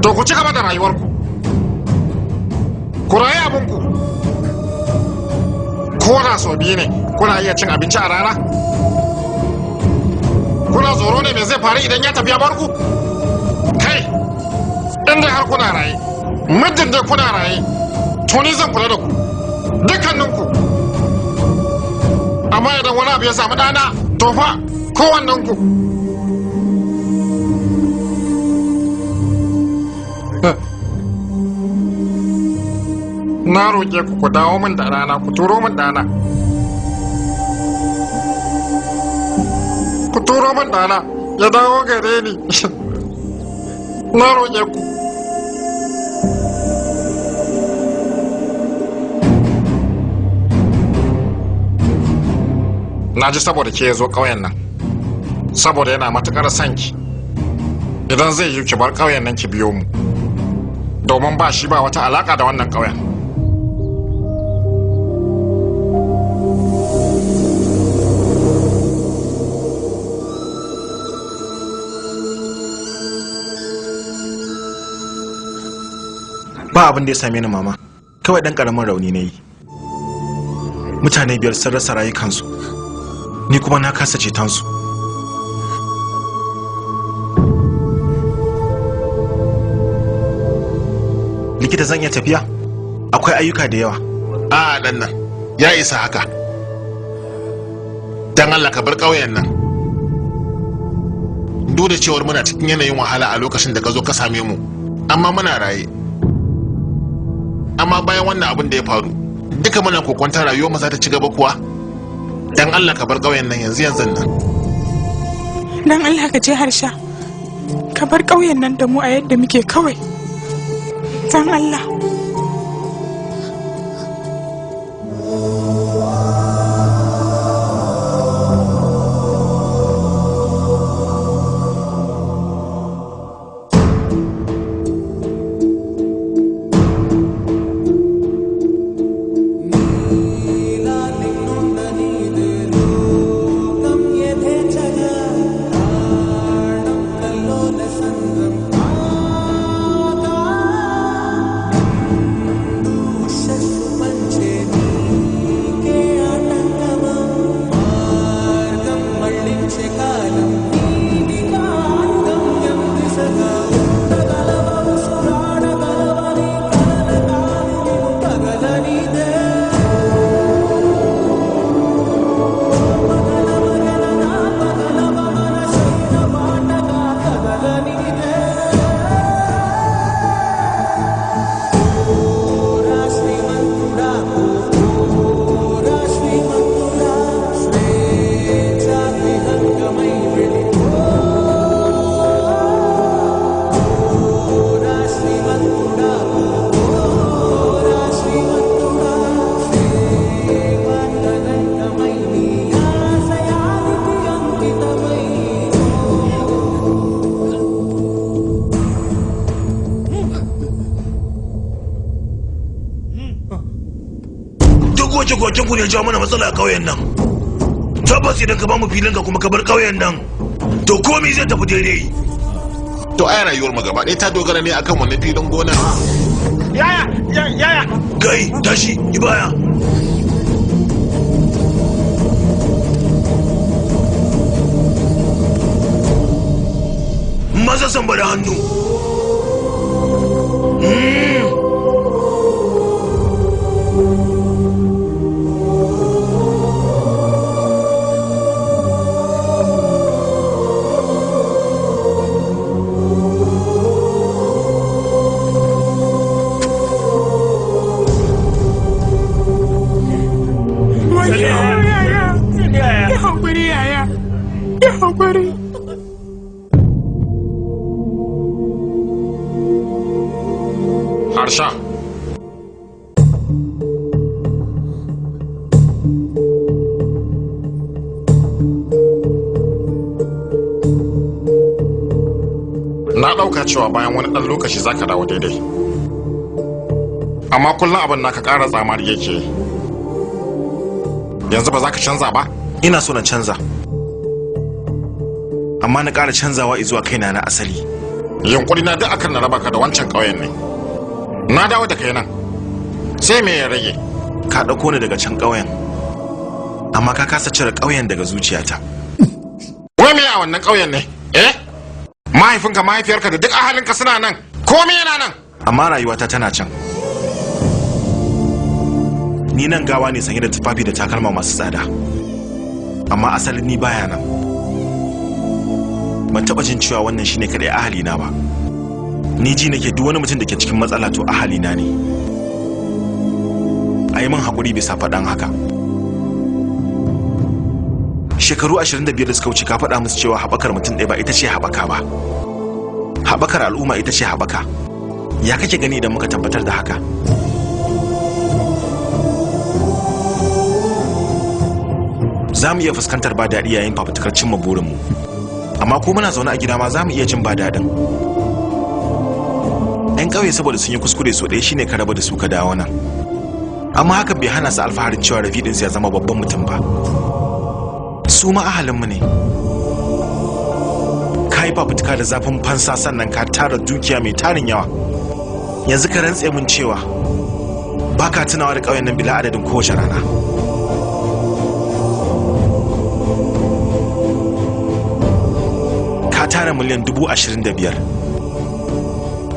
To ku ci gaba da rayuwarku. Ku rayu abinku. Ko da sau biyu ne kuna iya cin abinci a rana? Kuna tsoro ne me zai faru idan ya tafi ya bar ku? Kai, inda har kuna raye, muddin dai kuna raye, to ni zan kula da ku, dukkaninku. Amma idan wani abu ya samu ɗana, to fa kowannenku. Na roƙe ku dawo min da rana, ku turo min ɗana. Ku turo min ɗana, ya dawo gare ni. Na roƙe ku. Na ji saboda ke ya zo ƙauyen nan, saboda yana matuƙar son ki. Idan zai yi ki bar ƙauyen nan ki biyo mu, domin ba shi ba wata alaƙa da wannan ƙauyen. Ba abin da ya same ni mama, kawai dan karamin rauni na yi. Mutane 5 sun rasa rayukansu, ni kuma na kasa cetonsu. Likita zan iya tafiya? Akwai ayyuka da yawa. A dan nan, ya isa haka. Dan Allah ka bar ƙauyen nan. Duk da cewar muna cikin yanayin wahala a lokacin da ka zo ka same mu, amma muna raye. Amma bayan wannan abin da ya faru, duka muna kokonta rayuwar mu za ta ci gaba kuwa. Dan Allah ka bar ƙauyen nan yanzu nan. dan Allah ka je Harsha ka bar ƙauyen nan da mu a yadda muke kawai dan Allah. Koken ku ne jawo mana matsala a ƙauyen nan. Tabbas idan ka bamu filin ka kuma ka bar ƙauyen nan, to komai zai tafi daidai. To ai rayuwar mu gaba ɗaya ta dogara ne akan wannan filin gona. Yaya. Kai, tashi, yi baya. Maza samba da hannu. Harsha. Na ɗauka cewa bayan wani ɗan lokaci za ka dawo daidai. Amma kullum abin naka ƙara tsamari yake. Yanzu ba za ka canza ba? Ina so na canza. Amma na ƙara canzawa izuwa kaina na asali. Yunkuri na duk akan na raba ka da wancan ƙauyen ne. Na dawo da kai nan. Sai me ya rage? Ka ɗauko ni daga can ƙauyen. Amma ka kasa cire ƙauyen daga zuciyata. Wai me a wannan ƙauyen ne? Mahaifinka mahaifiyarka da duk ahalinka suna nan. Komai yana nan. Amma rayuwata tana can. Ni nan gawa ne sanye da tufafi da takalma masu tsada. Amma asalin ni baya nan. Ban taɓa jin cewa wannan shine kaɗai ahalina ba. Ni ji nake duk wani mutum da ke cikin matsala to ahalina ne. A yi min haƙuri bisa faɗan haka. Shekaru 25 da suka wuce ka faɗa musu cewa haɓakar mutum ɗaya ba ita ce haɓaka ba. Haɓakar al'umma ita ce haɓaka. Ya kake gani idan muka tabbatar da haka? Za mu iya fuskantar ba daɗi yayin fafutukar cimma burinmu. Amma ko muna zaune a gida ma za mu iya jin ba daɗin. 'Yan ƙauye saboda sun yi kuskure so ɗaya shine ka raba da su ka dawo nan. Amma hakan bai hana su alfaharin cewa Rafi ɗinsu ya zama babban mutum ba. Su ma ahalinmu ne. Ka yi fafutuka da zafin fansa sannan ka tara dukiya mai tarin yawa. Yanzu ka rantse mun cewa ba ka tunawa da ƙauyen nan bila adadin kowace rana. Ka tara miliyan 25,000.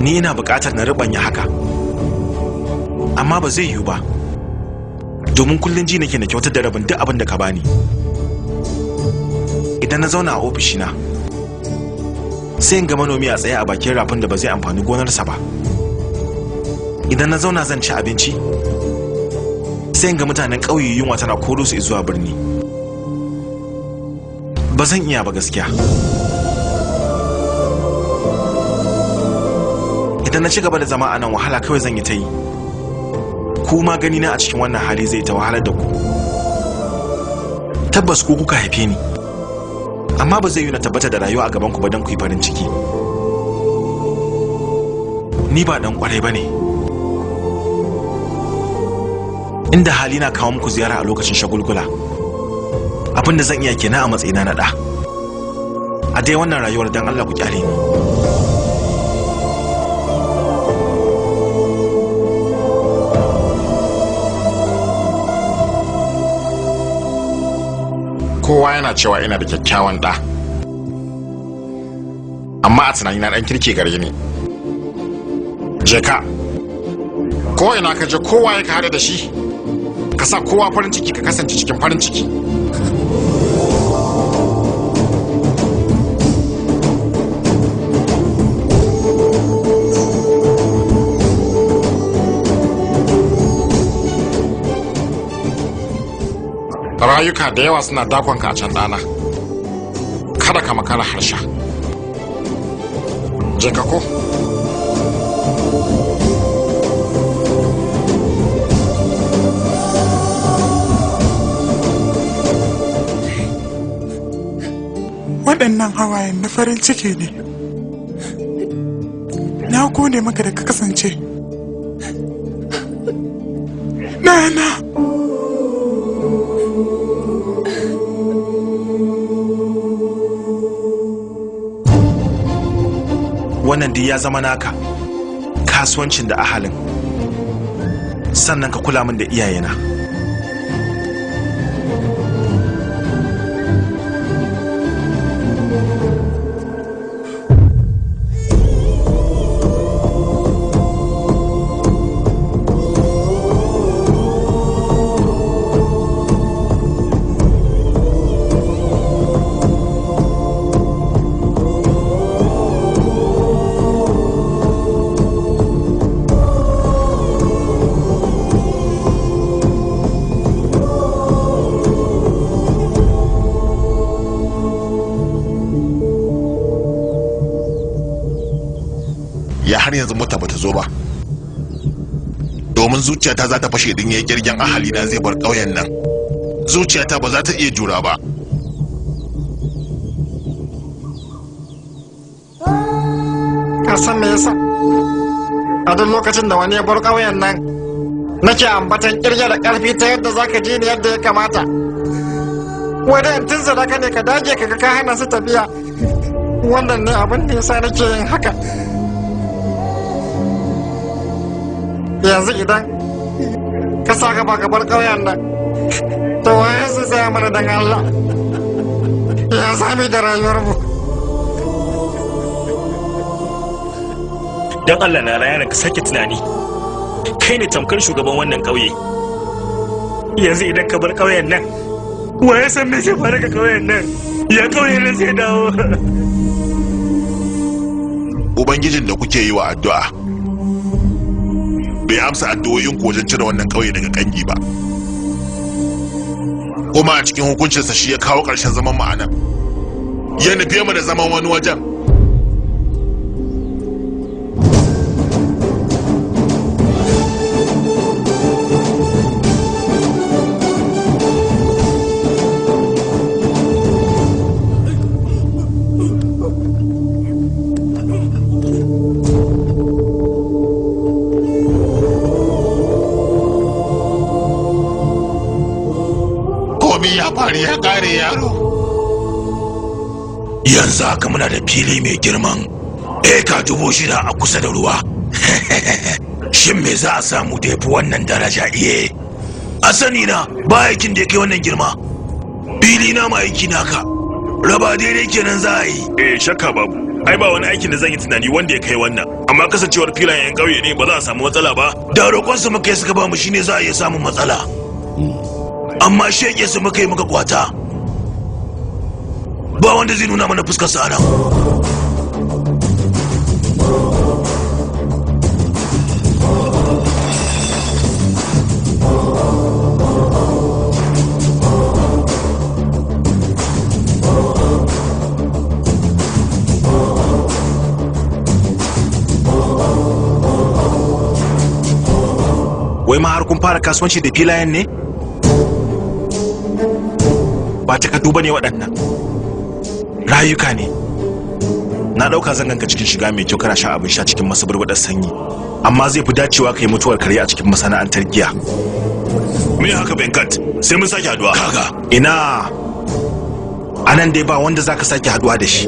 Ni ina buƙatar na riɓanya haka. Amma ba zai yiwu ba. Domin kullum ji nake na kyautar da rabin duk abin da ka bani. Idan na zauna a ofishina sai in ga manomi a tsaye a bakin rafin da ba zai amfani gonarsa ba. Idan na zauna zan ci abinci sai in ga mutanen ƙauye yunwa tana koro su zuwa birni. ba zan iya ba gaskiya. Idan na ci gaba da zama a nan wahala kawai zan yi ta yi. Ku ma gani na a cikin wannan hali zai ta wahalar da ku. Tabbas ku kuka haife ni. Amma ba zai yi na tabbata da rayuwa a gaban ku ba don ku yi farin ciki. Ni ba dan kwarai ba ne. Inda hali na kawo muku ziyara a lokacin shagulgula. Abinda zan iya kenan a matsayina na ɗa. A dai wannan rayuwar dan Allah ku kyale ni. Kowa yana cewa ina da kyakkyawan ɗa, amma a tunanina ɗan kirki gare ni. Je ka, ko ina ka je kowa ya ka haɗe da shi, ka sa kowa farin ciki ka kasance cikin farin ciki. Rayuka da yawa suna dakon ka a can ɗana, kada ka makara harsha. Je ka ko? Waɗannan hawayen na farin ciki ne. Na gode maka da ka kasance ɗana. Wannan duk ya zama naka, kasuwancin da ahalin, sannan ka kula min da iyayena. har yanzu mota bata zo ba, domin zuciyata za ta fashe din yayin kirgen ahali na zai bar ƙauyen nan. Zuciyata ba za ta iya jura ba. Ka san me yasa a duk lokacin da wani ya bar ƙauyen nan nake ambatan kirge da ƙarfi ta yadda zaka ji ni yadda ya kamata. Wanda in tunzura ka ne ka dage ka ga ka hana su tafiya. Wannan ne abin da yasa nake yin haka. Yanzu idan ka sa gaba ka bar ƙauyen nan, to waye zai tsaya mana dan Allah? Ya sami da rayuwar mu. Dan Allah na rayar ka sake tunani. Kai ne tamkar shugaban wannan ƙauye. Yanzu idan ka bar ƙauyen nan, waye san me zai faru ga ƙauyen nan? Ya ƙauyen nan zai dawo. Ubangijin da kuke yi wa addu'a bai amsa addu'o'in ku wajen cire wannan ƙauye daga kangi ba. Kuma a cikin hukuncinsa shi ya kawo ƙarshen zaman ma'ana. Ya nufe mu da zaman wani wajen. Ya kare yaro. Yanzu haka muna da fili mai girman eka 6,000 a kusa da ruwa. Shin me za a samu da yafi wannan daraja iye? A sani na ba aikin da ya kai wannan girma. Fili na ma aiki naka. Raba daidai kenan za a yi. Shakka babu. Ai ba wani aikin da zan yi tunani wanda ya kai wannan. Amma kasancewar filayen ƙauye ne ba za a samu matsala ba. Da roƙon su muka yi suka ba mu shine za a iya samun matsala. Amma shege su muka yi muka kwata, ba wanda zai nuna mana fuskar sa nan. wai ma har kun fara kasuwanci da filayen ne? Ba takardu ba ne waɗannan, rayuka ne. Na ɗauka zan ganka cikin shiga mai kyau kana sha abin sha cikin masabarbaɗar sanyi, amma zai fi dacewa ka yi mutuwar kare a cikin masana'antar giya. Me haka Venkat? Sai mun sake haduwa. Kaga. Ina anan dai ba wanda zaka sake haduwa da shi.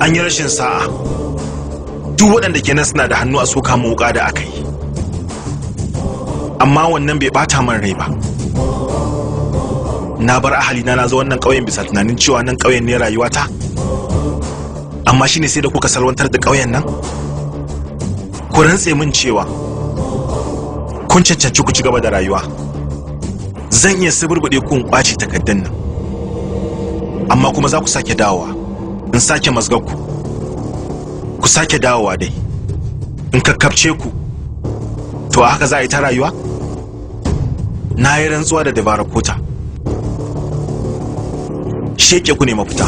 An yi rashin sa'a. Duk waɗanda kenan suna da hannu a soka mu wuka da aka yi. Amma wannan bai bata min rai ba. Na bar ahalina na zo wannan ƙauyen bisa tunanin cewa nan ƙauyen ne rayuwata. Amma shine sai da kuka salwantar da ƙauyen nan? Ku rantse min cewa kun cancanci ku ci gaba da rayuwa. Zan iya suburbuɗe ku in ƙwace takardun nan, amma kuma za ku sake dawowa in sake mazgar ku sake dawowa dai in kakkabce ku. To haka za a yi ta rayuwa? Na yi rantsuwa da dabara kota, sheke ku ne mafita.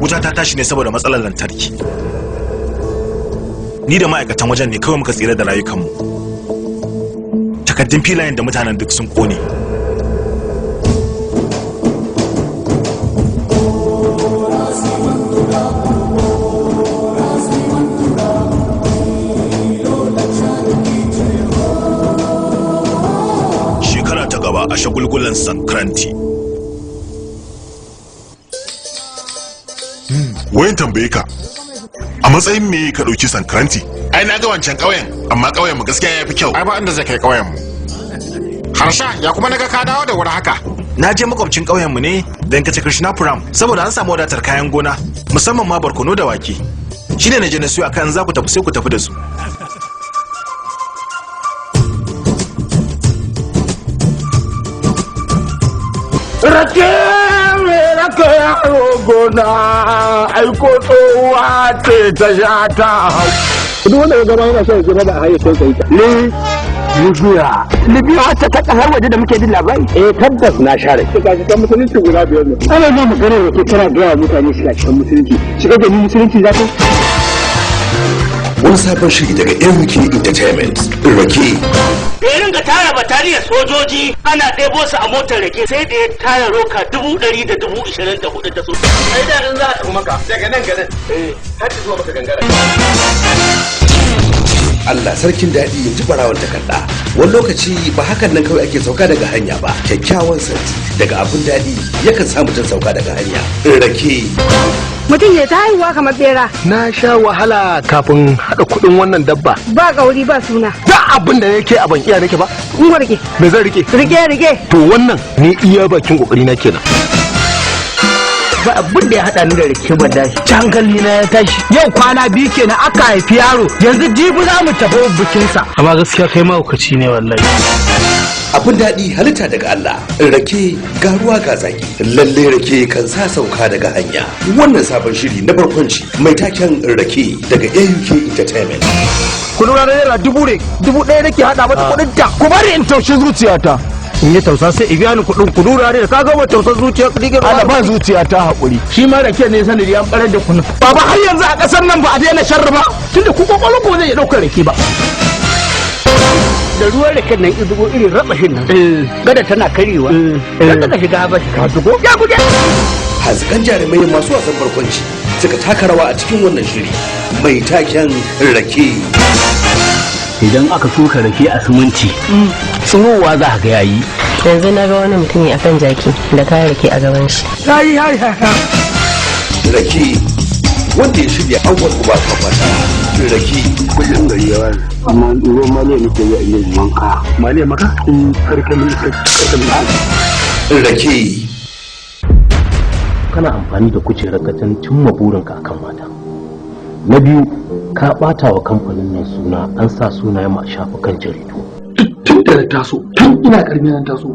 wuta ta tashi ne saboda matsalar lantarki. Ni da ma'aikatan wajen ne kawai muka tsira da rayukanmu. Takaddun filayen da mutanen duk sun kone. Shekara ta gaba a shagulgulan Sankranti. Wayan tambaye ka, a matsayin me ka ɗauki Sankranti? Ai na ga wancan ƙauyen, amma ƙauyen mu gaskiya ya fi kyau. Ai ba inda zai kai ƙauyen mu. Harsha, ya kuma naga ka dawo da wuri haka. Na je makwabcin ƙauyen mu ne don kace Krishnapuram saboda an samu wadatar kayan gona, musamman ma barkono da wake. Shine na je na siyo akan za ku tafi sai ku tafi da su. Rake rake yaro gona aiko tsohuwa ce ta sha ta hau. Duk wanda ya gaba yana shan gaba da hayyacin sai ta. Libya. Libya wacce ta kasar waje da muke jin labari? Tabbas na share. Shiga cikin musulunci guda biyar ne. Ana zo magana da ke tana gaya mutane shiga cikin musulunci. Shiga da musulunci za ta? Wani sabon shiri daga MK Entertainment. Rake. Irin ga tara bataliyar sojoji ana ɗebo su a motar rake sai da ya tara roka 100,024 da su. Ai da in za a tafi maka daga nan garin. Har zuwa maka gangara. Allah sarkin daɗi in ji barawon takarda. Wani lokaci ba hakan nan kawai ake sauka daga hanya ba. Kyakkyawan sauti daga abin daɗi yakan sa mutum sauka daga hanya. Rake. Mutum ya ta haihuwa kamar bera. Na sha wahala kafin haɗa kuɗin wannan dabba. Ba ƙauri ba suna. Da abin da yake a ban iya nake ba. In rike. Me zan rike? Rike. To wannan ni iya bakin kokari na kenan. Ba abin da ya haɗa ni da rike ban dashi. Hankali na ya tashi. Yau kwana biyu kenan aka haifi yaro. Yanzu jibi za mu tafi bikinsa. Amma gaskiya kai mahaukaci ne wallahi. Abin daɗi halitta daga Allah. Rake ga ruwa ga zaki. Lalle rake kan sa sauka daga hanya. Wannan sabon shiri na barkwanci mai taken rake daga AUK Entertainment. Kudu na naira 1,000 nake haɗa mata kuɗin ta. Ku bari in taushe zuciyata. In yi tausa sai i biya ni kuɗin kudu da ka gama tausa zuciya ka diga Allah ba zuciya ta haƙuri. Shi ma rake ne sanadi an ɓarar da kunu. Baba har yanzu a ƙasar nan ba a daina sharri ba. Tunda ku kwakwalwa ko zai iya ɗaukar rake ba. Da ruwan raken nan izugo irin rabashin nan. Gada tana karewa. Gada ka shiga ba ka zugo. Ya guje. Hazikan jarumai masu wasan barkwanci suka taka rawa a cikin wannan shiri mai taken rake. Idan aka shuka rake a siminti, tsirowa za ga yayi. Yanzu na ga wani mutumi a kan jaki da kayan rake a gaban shi. Rake wanda ya shirya awwal uba fafata. Rake kullum gari ya wani amma ruwan maliya nake yi a yin wanka. Maliya maka? Karkamin. Rake. Kana amfani da kujerar kacan cimma burinka akan mata. Na biyu, ka ɓata wa kamfanin nan suna an sa sunayen ma a shafukan jaridu. Tun da na taso, tun ina ƙarfi na taso.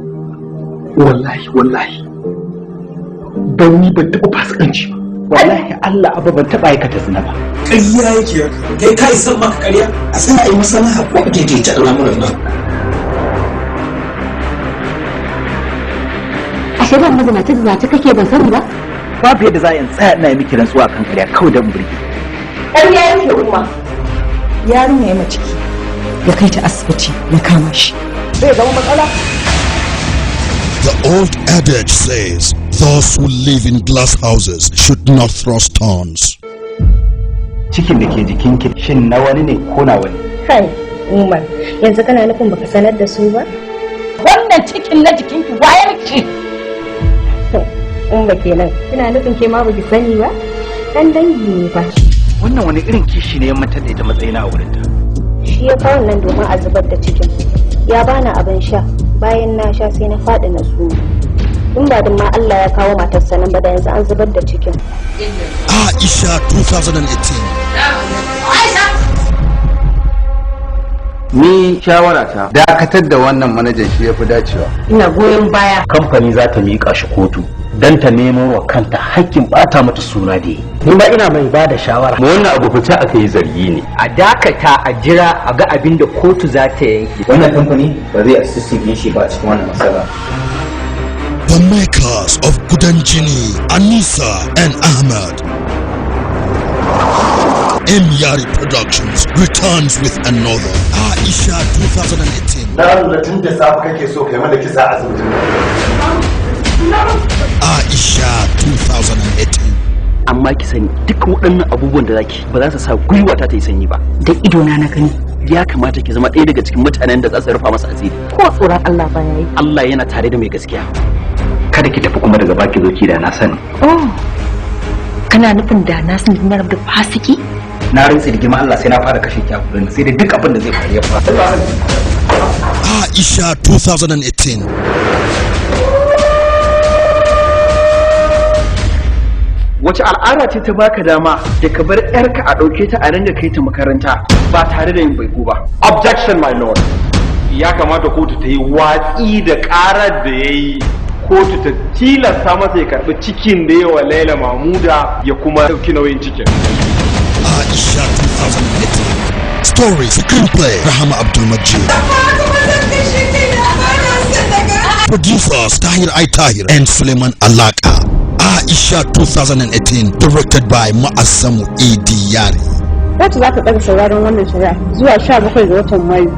Wallahi. Ban ni ban taɓa fasikanci ba. Wallahi Allah abu ban taɓa aikata zina ba. Ƙarya yake kai ka san maka ƙarya a sana yi masana ko a daidaita al'amuran nan. Ashe ban mazinace kake ban sani ba? Babu yadda za a yi tsaya ina yi miki rantsuwa kan ƙarya kawai don burge. Ƙarya yake kuma. Yarinya ya mace ciki ya kai ta asibiti ya kama shi. Zai zama matsala. The old adage says, those who live in glass houses should not throw stones. Cikin da ke jikinki shin na wani ne ko na wani? Kai, Umar, yanzu kana nufin baka sanar da su ba? Wannan cikin na jikinki wayar ki. Umar kenan, kina nufin ke ma baki sani ba? Dan dangi ne ba. Wannan wani irin kishi ne ya matar da ita matsayina a wurinta? Shi ya kawo nan domin a zubar da cikin. Ya bani abin sha, bayan na sha sai na faɗi na suma. In ba da ma Allah ya kawo matarsa nan ba da yanzu an zubar da cikin. Aisha 2018. Ni shawara ta dakatar da wannan manajan shi ya fi dacewa. Ina goyon baya. Kamfani za ta miƙa shi kotu don ta nemo wa kanta hakkin ɓata mata suna da yi. Ni ma ina mai ba da shawara. Ma wannan abu fita aka yi zargi ne. A dakata a jira a ga abin da kotu za ta yanke. Wannan kamfani ba zai assistin shi ba a cikin wannan matsala. The makers of Gudanjini, Anisa and Ahmad M. Yari Productions returns with another Aisha 2018. Na lura tun da safe kake so kai mana kisa a asibiti. Aisha 2018. Amma ki sani duk waɗannan abubuwan da zaki ba za su sa gwiwata ta yi sanyi ba. Da idona na gani. Ya kamata ki zama ɗaya daga cikin mutanen da za su rufa masa asiri. Ko tsoron Allah ba yayi. Allah yana tare da mai gaskiya. Kada ki tafi kuma daga baki zo ki da na sani. Oh. Kana nufin da na sani na rabu fasiki? Na rantsi da gima Allah sai na fara kashe ki a gurin sai da duk abin da zai faru ya faru. Aisha 2018. Wace al'ada ce ta baka dama da ka bar yarka a ɗauke ta a ringa kai ta makaranta ba tare da yin baiko ba? Objection, my lord. Ya kamata kotu ta yi watsi da ƙarar da ya yi. Kotu ta tilasta masa ya karɓi cikin da yawa Laila Mahmuda ya kuma ɗauki nauyin cikin. Aisha 2018. Story, screenplay, Rahama Abdulmajid. Producers, Tahir I. Tahir and Suleiman Alaka. Aisha 2018, directed by Ma'asamu A.D. Yari. Kotu za ta ɗaga sauraron wannan shari'a zuwa 17 ga watan Mayu.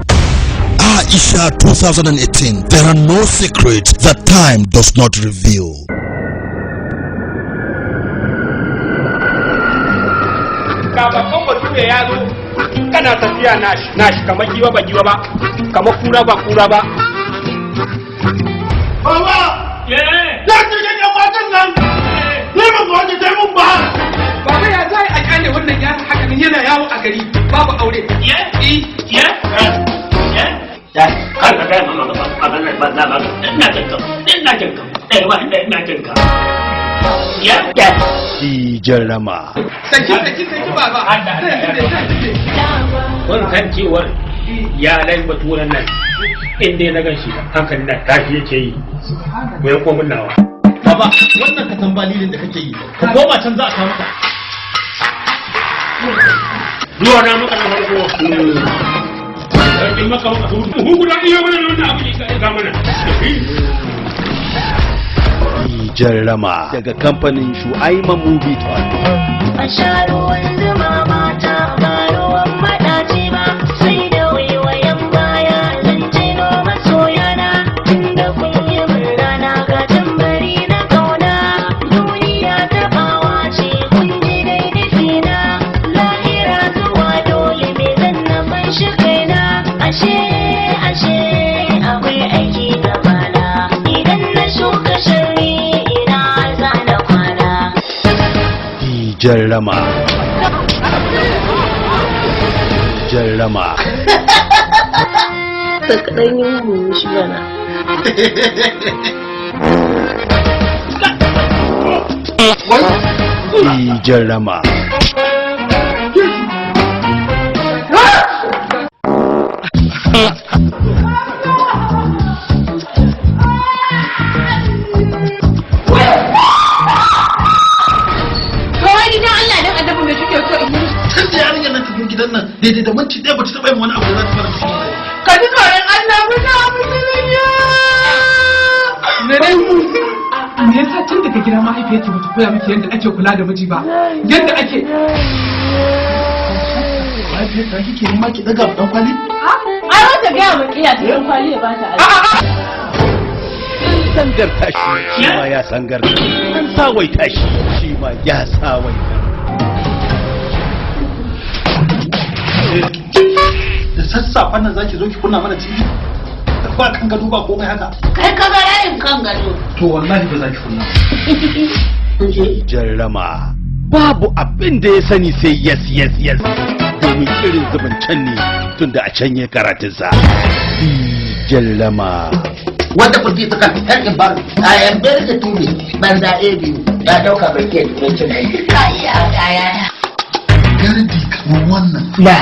Aisha 2018, there are no secrets that time does not reveal. Babban bature ya zo kana tafiya nashi kamar giwa ba giwa ba kamar kura ba kura ba. Baba! Ya ce ya matan nan! Ni ba ku wani sai mun ba! Baba ya zai a kyale wannan ya haka nan yana yawo a gari babu aure. Kan ka gaya mama maganar ba za ba ina jinka ina jinka. Jarrama. Saki baba. Kun san cewar ya lai baturan nan inda na gan shi hankali na tashi yake yi mai komin nawa. Baba, wannan ka san balilin da kake yi, ka koma can za a samu ka. Zuwa na maka na farko. Sarkin maka maka hukunan iya mana wannan abu ne ka mana. Jarrama daga kamfanin Shu'aiman Movie Talk. A sha ruwan zuma mata ba ruwan maɗaci ba sai da waiwayen baya zan jino masoyana tunda kun yi murna na ga tambari na kauna duniya ta bawa ce kun ji daidai na lahira zuwa dole me zan na fanshi kaina ashe akwai aiki gabana idan na shuka shari Jarrama. Ta kaɗan yi mun shi bana. Jarrama. Gidan nan daidai da minti ɗaya ba ta taɓa yin wani abu da za ta fara fushi. Ka ji tsoron Allah ku ta musulmiya. Me yasa tun daga gida mahaifiyarki bata koya miki yadda ake kula da miji ba? Yadda ake. Mahaifiyarka kike nema ki daga dan kwali? Ai wata gaya ma iya ta dan kwali ya bata alƙa. Sangar tashi shi ma ya sangar. An sawai tashi shi ma ya sawai. Da sassafen nan zaki zo ki kunna mana TV? Ba kan gado ba komai haka. Kai ka ga rayin kan gado. To wallahi ba za ki kunna. Jarrama. Babu abin da ya sani sai yes. Domin irin zubin can ne tunda a can ya karatunsa. Jarrama. Wanda kurti suka yan ibar a yan bere da tube banza a biyu ya dauka barke da cin aiki. Kaya. Gardi kamar wannan. Na.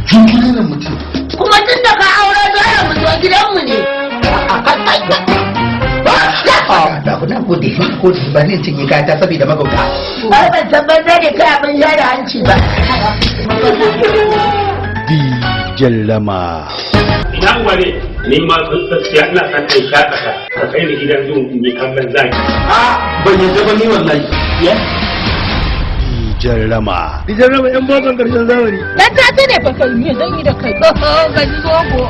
Kin ne mutum. Kuma tun da ka aure dole mu zo gidanmu ne. Na gode ba zai cinye kata saboda magauta. Ba ban tabbatar da kai abin ya da hanci ba. Jarrama. Idan wane ni ma gaskiya ina san kai shakata ka kai ni gidan zuwa in yi kallon zaki. Ban yadda ba ni wallahi. jarrama. Jarrama yan bokan karshen zamani. Dan ta ce ne fa kai me zan yi da kai. Ga ji gogo.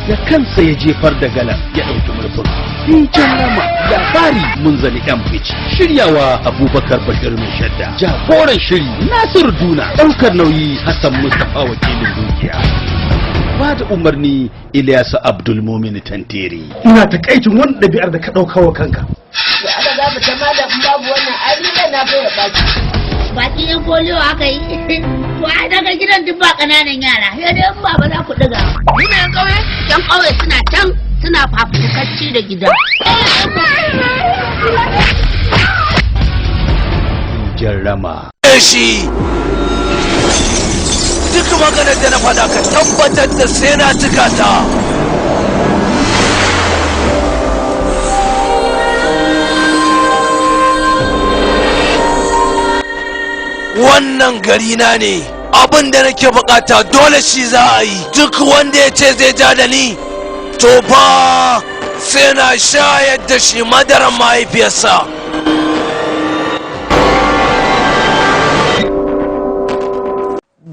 Da kansa ya jefar da galan ya ɗauki mulkin. Jarrama labari munzali yan fici. Shiryawa Abubakar Bashir mai shadda. Jagoran shiri Nasiru Duna. Ɗaukar nauyi Hassan Mustapha wakilin dukiya. Ba da umarni Ilyasu Abdulmumin Tantiri. Ina takaicin wani ɗabi'ar da ka ɗauka wa kanka. Da aka gaba ta malam babu wannan ayyukan na bai baki. Baki yan foliyo aka yi. To ai daga gidan duk ba ƙananan yara. Ya dai in ba za ku ɗiga. Muna yan ƙauye? Yan ƙauye suna can suna fafutukacci da gida. Jarrama. Shi duk maganar da na faɗa ka tabbatar da sai na cika ta. Wannan gari na ne, abin da nake bukata dole shi za a yi. Duk wanda ya ce zai ja da ni, to fa sai na shayar da shi madaran mahaifiyarsa.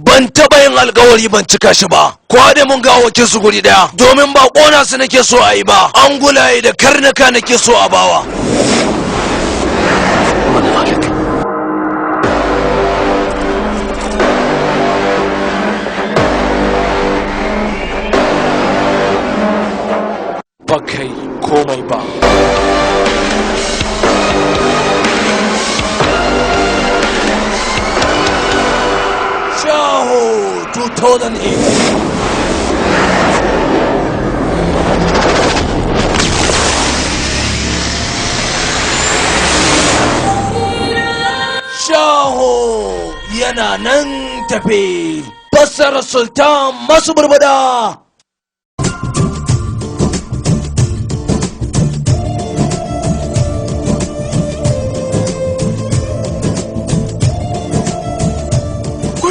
Ban taɓa yin alkawari ban cika shi ba, ko da mun ga wakil su guri daya, domin ba ƙona su nake so a yi ba, angulaye da karnuka nake so a bawa. Ba kai komai ba. Shaho 2008. Shaho yana nan tafe. Fassarar Sultan masu burbada.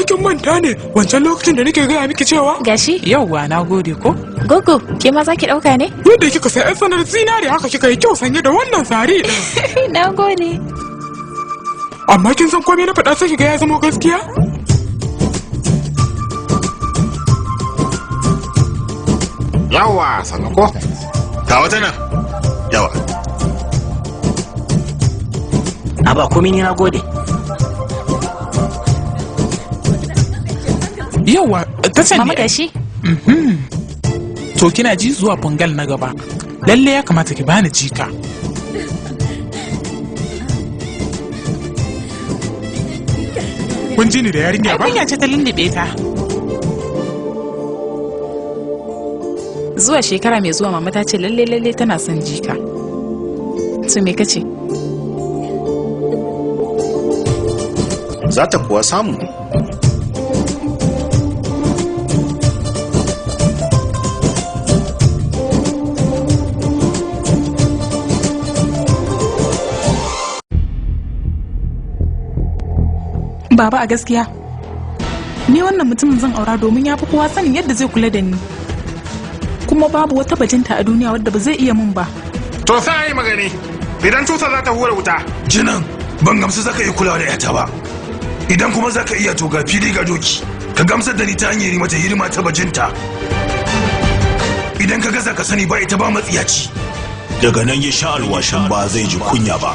Kin manta ne wancan lokacin da nake gaya miki cewa gashi yauwa na gode ko gogo ke ma zaki dauka ne yadda kika sai sanar zinare haka kika yi kyau sanye da wannan sari na gode amma kin san komai na faɗa sai kiga ya zama gaskiya yawa sannan ko ga wata nan yawa a ba komai ne na gode yawa ta sanya mama gashi to kina ji zuwa fungal na gaba lalle ya kamata ki bani jika kun ji ni da yarinya ba kunya ce ta lullube ta zuwa shekara mai zuwa mama ta ce lalle tana son jika to me kace za ta kuwa samu Baba a gaskiya ni wannan mutumin zan aura domin ya fi kowa sanin yadda zai kula da ni kuma babu wata bajinta a duniya wadda ba zai iya mun ba to sai yi magani idan tuta za ta hura wuta jinan ban gamsu zaka iya kulawa da yata ba idan kuma zaka iya to ga fili ga doki ka gamsar da ni ta hanyar mata hidima ta bajinta idan ka gaza ka sani ba ita ba matsiyaci daga nan ya sha alwashin ba zai ji kunya ba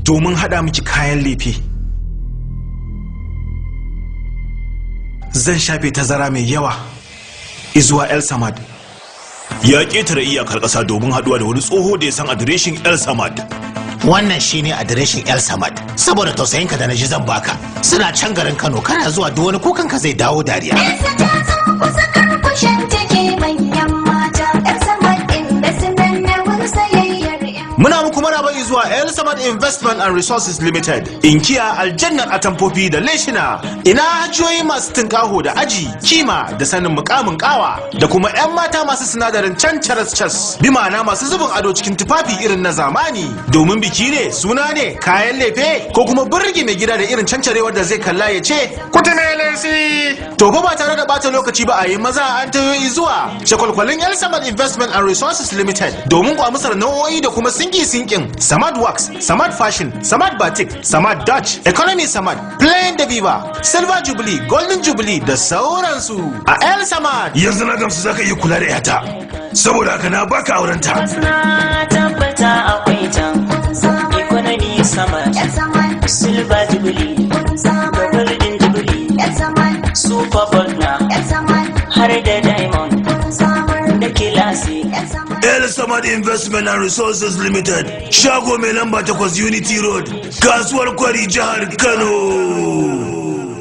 domin haɗa miki kayan lefe zan shafe tazara mai yawa izuwa El Samad ya ƙetare iyakar ƙasa domin haɗuwa da wani tsoho da ya san adireshin El Samad wannan shine adireshin El Samad saboda tausayinka da na ji zan baka suna can garin Kano kana zuwa duk wani kukanka zai dawo dariya muna muku maraba zuwa El Samad Investment and Resources Limited. Inkiya aljannar atamfofi da leshina. Ina hajiyoyi masu tunkaho da aji, kima da sanin mukamin kawa da kuma 'yan mata masu sinadarin can cas. Bi ma'ana masu zubin ado cikin tufafi irin na zamani. Domin biki ne, suna ne, kayan lefe ko kuma burge mai gida da irin cancarewar da zai kalla ya ce, "Kutumelesi!" To fa ba tare da bata lokaci ba a yi maza an tayoyi zuwa shakwalkwalin El Samad Investment and Resources Limited domin kwamisar nau'o'i da kuma sinkin Samad Wax, Samad Fashion, Samad Batik, Samad Dutch, Economy Samad, Plain da Viva, Silver Jubilee, Golden Jubilee da sauransu a El Samad. Yanzu na gamsu zaka iya kula da yata, saboda haka na baka aurenta. Na tabbata akwai ta Economy Samad, Silver Jubilee, Golden Jubilee, Super Partner, har da Diamond, da Kilasi. El Samad Investment and Resources Limited, shago mai lamba 8 Unity Road, kasuwar Kwari, jihar Kano.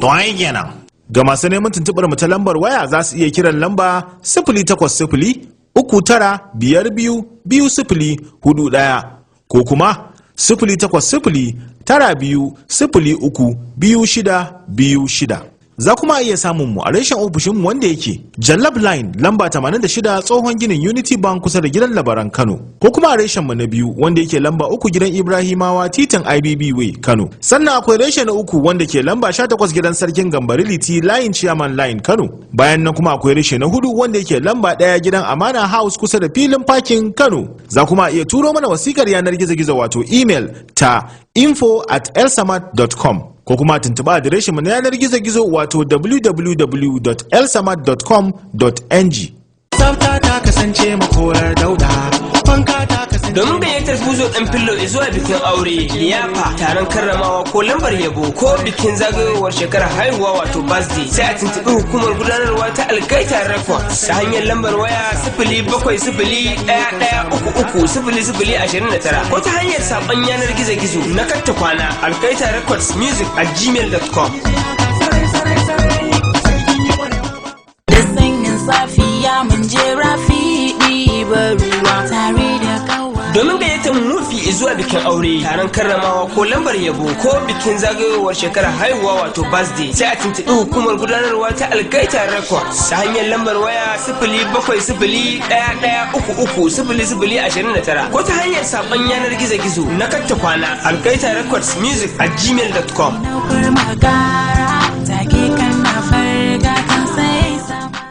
To ai kenan. Ga masu neman tuntuɓar mu ta lambar waya za su iya kiran lamba 08039522041 ko kuma 08092032626. Za kuma iya samun mu a reshen ofishin mu wanda yake Jallab Line lamba 86 tsohon ginin Unity Bank kusa da gidan Labaran Kano, ko kuma a reshen mu na biyu wanda yake lamba 3 gidan Ibrahimawa titin IBB Way Kano. Sannan akwai reshen na uku wanda ke lamba 18 gidan Sarkin Gambari Liti Line Chairman Line Kano. Bayan nan kuma akwai reshe na 4 wanda yake lamba 1 gidan Amana House kusa da filin parking Kano. Za kuma iya turo mana wasikar yanar gizo-gizo wato email ta info@elsamad.com ko kuma tuntuɓa adireshin mu na yanar gizo-gizo wato www.elsamad.com.ng. Tsafta ta kasance makorar dauda, fanka ta kasance. Domin gayyatar buzo ɗan fillo zuwa bikin aure, liyafa, taron karramawa ko lambar yabo ko bikin zagayowar shekarar haihuwa wato birthday, sai a tuntuɓi hukumar gudanarwa ta Algaita Records ta hanyar lambar waya 07011330029 ko ta hanyar saƙon yanar gizo-gizo na katta kwana Algaita Records Music @gmail.com. Safiya mun je rafi ɗiban ruwa tare da kawa. Domin gayyatar mufi zuwa bikin aure, taron karramawa ko lambar yabo ko bikin zagayowar shekarar haihuwa wato birthday, sai a tuntuɓi hukumar gudanarwa ta Algaita Records ta hanyar lambar waya 07011330029 ko ta hanyar saƙon yanar gizo-gizo na katta kwana Algaita Records Music @gmail.com.